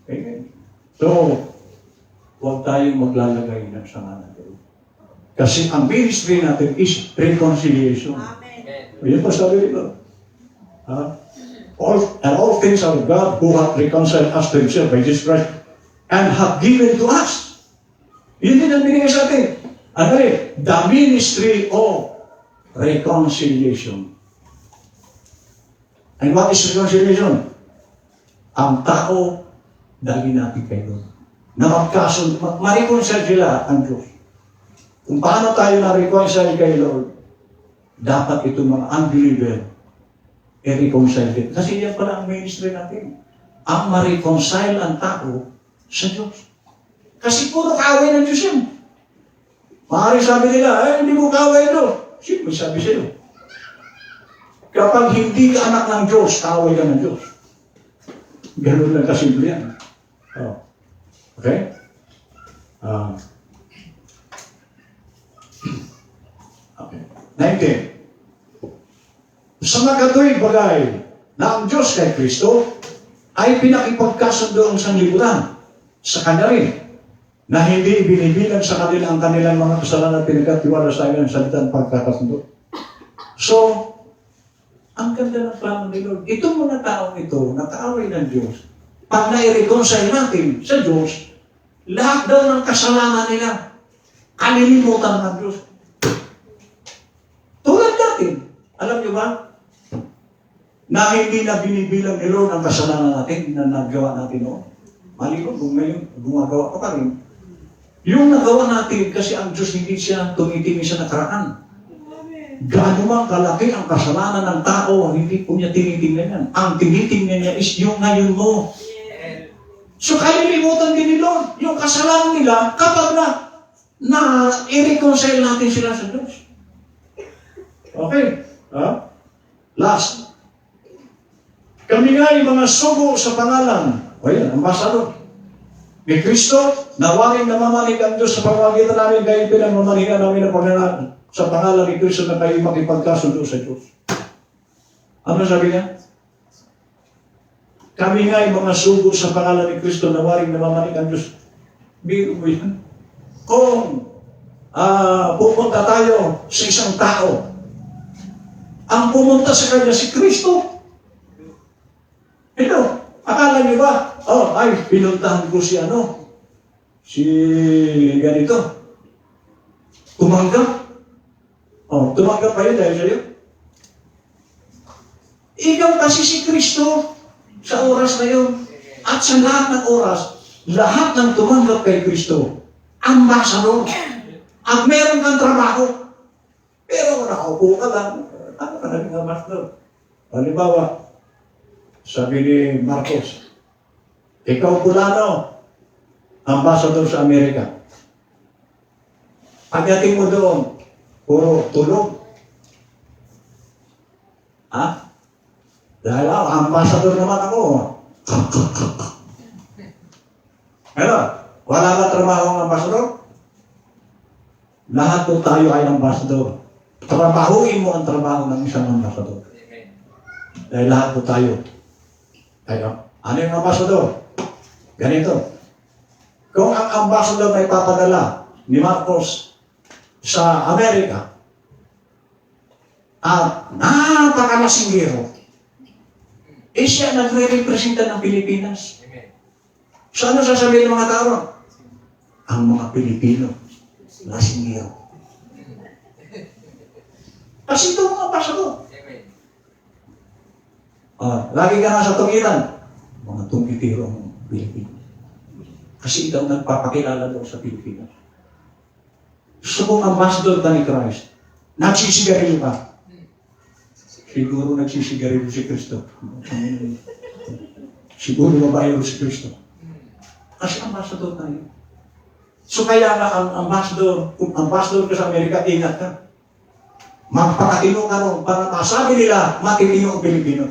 Amen. So, huwag tayong maglalagay ng sama natin. Kasi ang ministry natin is reconciliation. Amen. Yan pa sabi dito. All things are of God who hath reconciled us to Himself by Jesus Christ and hath given to us. Yun din ang binigay sa atin. Ano rin? The ministry of reconciliation. And what is reconciliation? Ang tao, dali natin kay Lord. Na magkasunod, ma-reconcile sila ang Diyos. Kung paano tayo na-reconcile kay Lord, dapat itong mga unbeliever i-reconcile din. Kasi yan pala ang ministry natin. Ang ma-reconcile ang tao sa Diyos. Kasi puro kaaway ng Diyos yan. Maaari sabi nila, hindi mo kaaway ito. Sino may sabi sa'yo? Kapag hindi ka anak ng Diyos, kaaway ka ng Diyos. Ganun lang kasimple yan. Oh. Okay? Okay. 19. Sa magkatuwing bagay na ang Diyos kay Kristo ay pinakipagkasundo ang sanglibutan sa Kanya rin na hindi binibilang sa kanila ang kanilang mga kasalanan at pinagkatiwala sa kanilang salitang pagkakasundo. So, ang ganda ng plano ni Lord. Itong mga taong ito, nakaaway ng Diyos, pag na-reconcile natin sa Diyos, lahat daw ng kasalanan nila, kalilimutan ng Diyos. Tulad natin, alam niyo ba, na hindi na binibilang ni Lord ang kasalanan natin na nagawa natin noon. Mali ko, kung ngayon, gumagawa ka pa rin. Yung nagawa natin, kasi ang Diyos hindi siya tumitingin sa nakaraan. Gaano man kalaki ang kasalanan ng tao, hindi po niya tinitingnan yan. Ang tinitingnan niya is yung ngayon mo. So kalilimutan din ni Lord yung kasalanan nila kapag na i-reconcile natin sila sa Diyos. Okay? Last. Kami nga ay mga sugo sa pangalan. O yan, ambasador. Ni Kristo, nawaring namamalig ang Diyos sa pamamagitan namin, gayong pinamamalihan namin ang pagnanal sa pangalan ni Kristo na kayo makipagkasundo sa Diyos. Ano sabi niya? Kami nga ay mga sugo sa pangalan ni Kristo na waring namamanik ang Diyos. Biro mo yan. Kung pupunta tayo sa isang tao, ang pumunta sa kanya si Kristo. Ito, akala niyo ba? Pinuntahan ko si ganito. Tumanggap. Tumanggap pa yun dahil sa'yo. Ikaw kasi si Kristo sa oras na yun. At sa lahat ng oras, lahat ng tumanggap kay Kristo, ambassador. At meron kang trabaho. Pero nakaupo ka lang, ano ka naging ambassador? Halimbawa, sabi ni Marcos, ikaw Pulano, ambassador sa Amerika. Pagdating mo doon, puro tulog. Dahil ambassador naman ako. Ano? Wala ba trabaho ang ambassador? Lahat po tayo ay ambassador. Trabahuin mo ang trabaho ng isang ambassador. Dahil lahat po tayo. Ano yung ambassador? Ganito. Kung ang ambassador na ipapadala ni Marcos sa Amerika at napakalasinggero, siya nagre-representa ng Pilipinas. So ano sasabihin ng mga tao? Ang mga Pilipino, lasinggero. Kasi ito mga ambassador. Lagi ka nga sa tungilan, mga tungitiro ng Pilipino. Kasi ikaw nagpapakilala daw sa Pilipinas. Gusto mong ambassador ka ni Christ, nagsisigarilyo ka. Siguro nagsisigarilyo si Kristo. Siguro mabayaro si Kristo. Kasi ambassador tayo. So kaya nga ang ambassador, kung ambassador ka sa Amerika, ingat ka. Magpakatino ka ron para masabi nila, matitino ang Pilipino.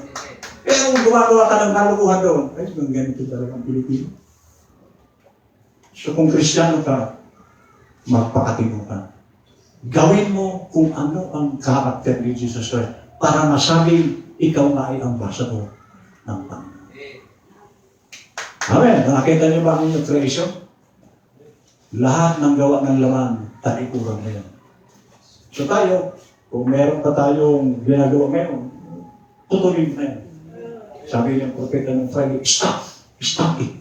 Pero kung gumagawa ka ng kalukuhan doon, ay, ganito talaga ang Pilipino. So kung Kristiyano ka, magpakatino ka. Gawin mo kung ano ang karakter ni Jesus Christ para masabi ikaw nga ay ambassador ng Panginoon. Amen. Nakita niyo ba ang creation? Lahat ng gawa ng laman, talikuran na yan. So tayo, kung meron pa tayong ginagawa ngayon, tutuloy na yan. Sabi ng propeta ng Friday, stop it.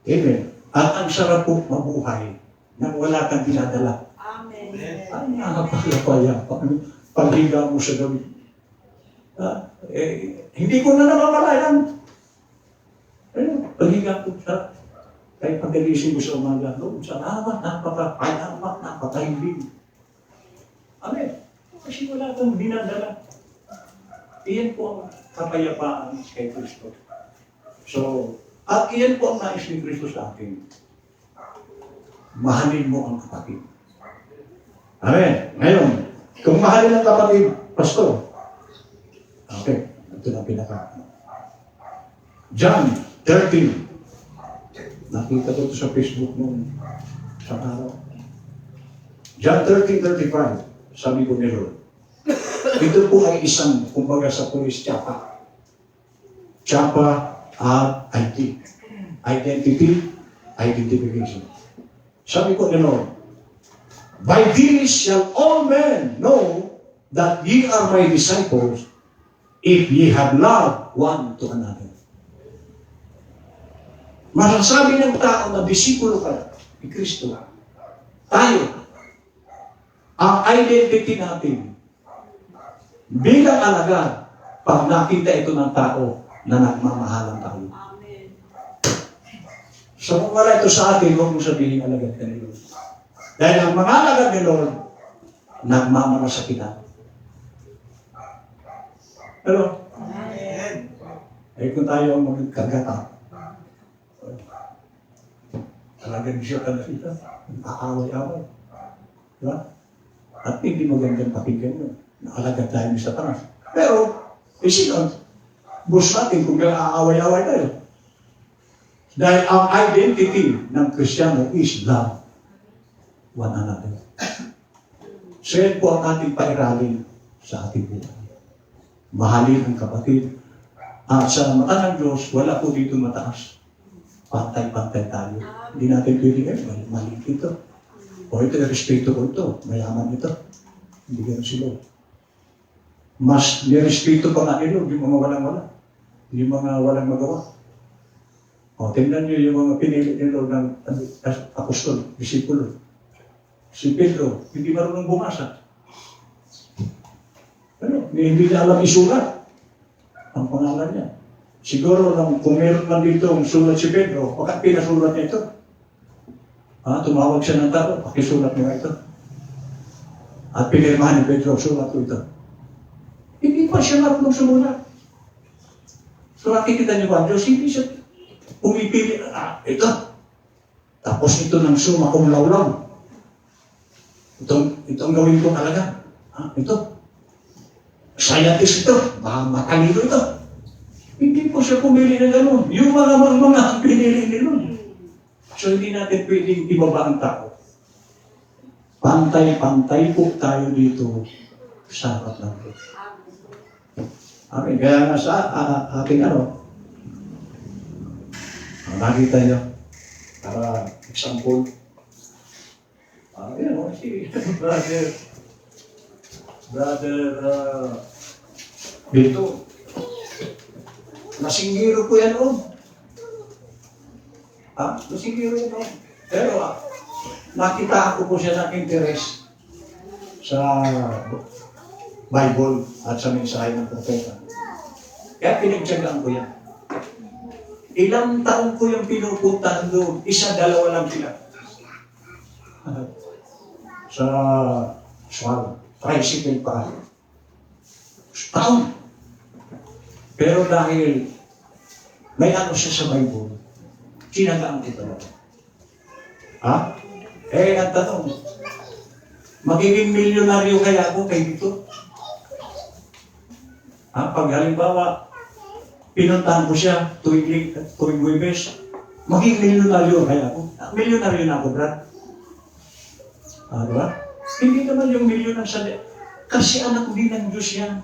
Amen. At ang sarap po mabuhay nang wala kang dinadala. Amen. Ang nakapagpapaya, paghiga mo sa gabi. Hindi ko na namamalayan. Paghiga ko sa kaya pagkalising ko sa umaga, salamat, napaka-payamat, napaka-himbing. Amen. Kasi wala kang dinadala. Iyan po ang kapayapaan kay Kristo. So, at iyan po ang nais ni Kristo sa akin. Mahalin mo ang kapatid. Amen. Ngayon, kung mahalin ang kapatid, pastor. Okay, ito na pinaka. John 13. Nakita ko ito sa Facebook nung isang araw. John 13:35. Sabi ko ni Lord, ito po ay isang, kumbaga sa police, tsapa at ID. Identification. Sabi ko ni Lord, by this shall all men know that ye are my disciples if ye have love one to another. Masasabi ng tao na disipulo ka ni Kristo, tayo, ang identity natin bilang alagad pag nakita ito ng tao na nagmamahalan tayo. Amen. So kung wala ito sa atin, huwag mong sabihin alagad ka ni Lord. Dahil ang mga alagad ni Lord, nagmamalasakitan. Pero, kung tayo ang magkagata, talagang siya ka na sila, aaway-away. Diba? At hindi magandang pakinggan yun. Nakalagad tayo ni Satanas. Pero, sino? Boss natin kung aaway-away tayo. Dahil ang identity ng Kristiyano is love one another. So yan po ang ating pairalin sa ating buhay. Mahalin ang kapatid. At sa mata ng Diyos, wala po dito mataas. Pantay-pantay tayo. Hindi natin pwede maliit ito. O ito, respeto ko ito. Mayaman ito. Hindi ganun sila. Mas nirespeto pa nga nila yung mga walang-wala. Yung mga walang magawa. O, tingnan niyo yung mga pinili nila ng apostol, disipulo. Si Pedro, hindi marunong bumasa. Ano? Hindi niya alam isulat ang pangalan niya. Siguro lang, kung meron man dito ang sulat si Pedro, bakit pinasulat niya ito? Tumawag siya ng tao, pakisulat niya ito. At pinirmahan ni Pedro, sulat ko ito. Hindi pa siya marunong sumulat. So nakikita niyo ba, Diyos, hindi siya pumipili, ito. Tapos ito ng suma kong lawlaw. Itong gawin ko talaga. Ito. Scientist ito. Matalino ito. Hindi po siya pumili na gano'n. Yung mga pinili nila. So hindi natin pwedeng ibaba ang tao. Pantay-pantay po tayo dito sa harap ng Diyos. Amen. Kaya nga sa ating nakita niyo, para example, si brother Bito, nasinggiro ko yan nasinggiro yan Pero nakita ko po siya ng interest sa Bible at sa mensahe ng propeta. Kaya pinagtsagaan ko yan. Ilang taon ko yung pinupuntahan doon. Isa, dalawa lang sila. Sa tricycle pa. Taon. Pero dahil may siya sa Bible, sinagaan ko talaga. Ang tanong, magiging milyonaryo kaya ako kay dito? Pag halimbawa, pinuntahan ko siya tuwing Huwebes, magiging milyonaryo kaya ako. Milyonaryo na ako, Brad. Diba? Hindi naman yung milyon ang sadya. Kasi anak din ng Diyos yan.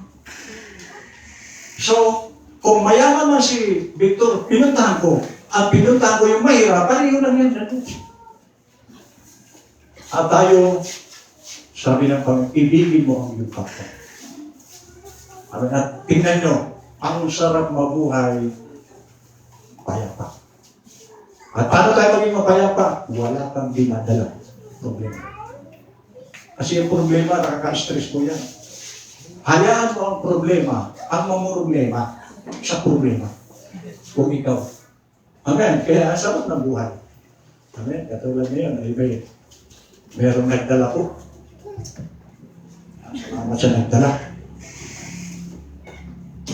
So, kung mayaman man si Victor, pinuntahan ko yung mahirap, pareho lang yan sa Diyos. At tayo, sabi ng Panginoon, ibigin mo ang iyong kapwa. At tingnan nyo, ang sarap mabuhay, payapa. At paano tayo maging mapayapa? Wala kang dinadala. Problema. Kasi yung problema, nakaka-stress mo yan. Hayaan mo ang problema, ang mamroblema sa problema. Kung ikaw. Amen. Kaya sarap ng buhay. Amen. Katulad ngayon, merong nagdala po. Salamat siya nagdala.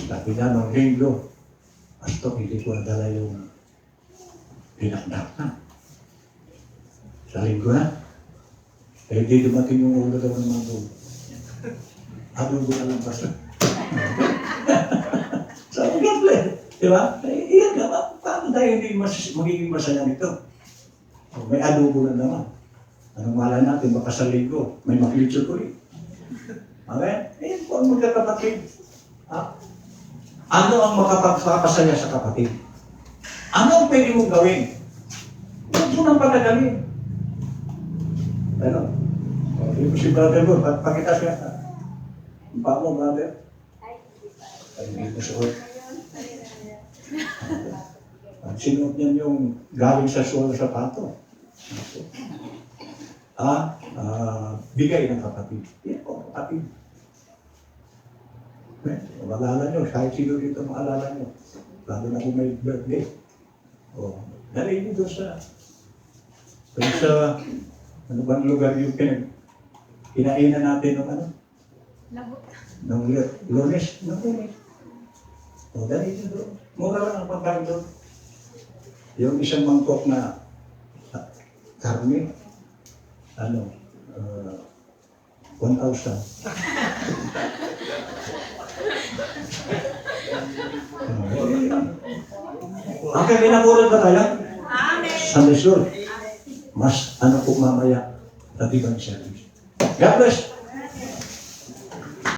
Sabi niya, nung linggo, Pastor, hindi ko nadala yung pinakdak na. Sa linggo na. Hindi dumating yung ulo daw ng mga bulo. Adugo na lang, Pastor. Sabi ka, diba? Iyan ka, paano tayo hindi magiging masaya nito? May adugo na naman. Anong mahala natin, baka sa linggo, may mag-future ko rin. Okay? Ayan po ang magkakapatid. Ano ang makapagpapasaya sa kapatid? Ano ang pwede mong gawin? Huwag mo nang pagkagalin. Ano? Hindi mo si brother mo, pakita siya. Ang pa mo, brother? Ay, hindi ko suot. Sinuot niyan yung galing sa suwal sa pato. Bigay ng kapatid. Yan po, kapatid. Maalala nyo, kahit sino dito maalala nyo. Lalo na kung may birthday. Dali nyo doon sa ano bang lugar yung kinainan natin ng ano? Ng Lunes. Dali nyo doon. Mura lang ang pagkain doon. Yung isang mangkok na karne, 1,000. Okay, pinapurad ba tayo? Amen. Sunday school. Mas po mamaya, ibang service. God bless.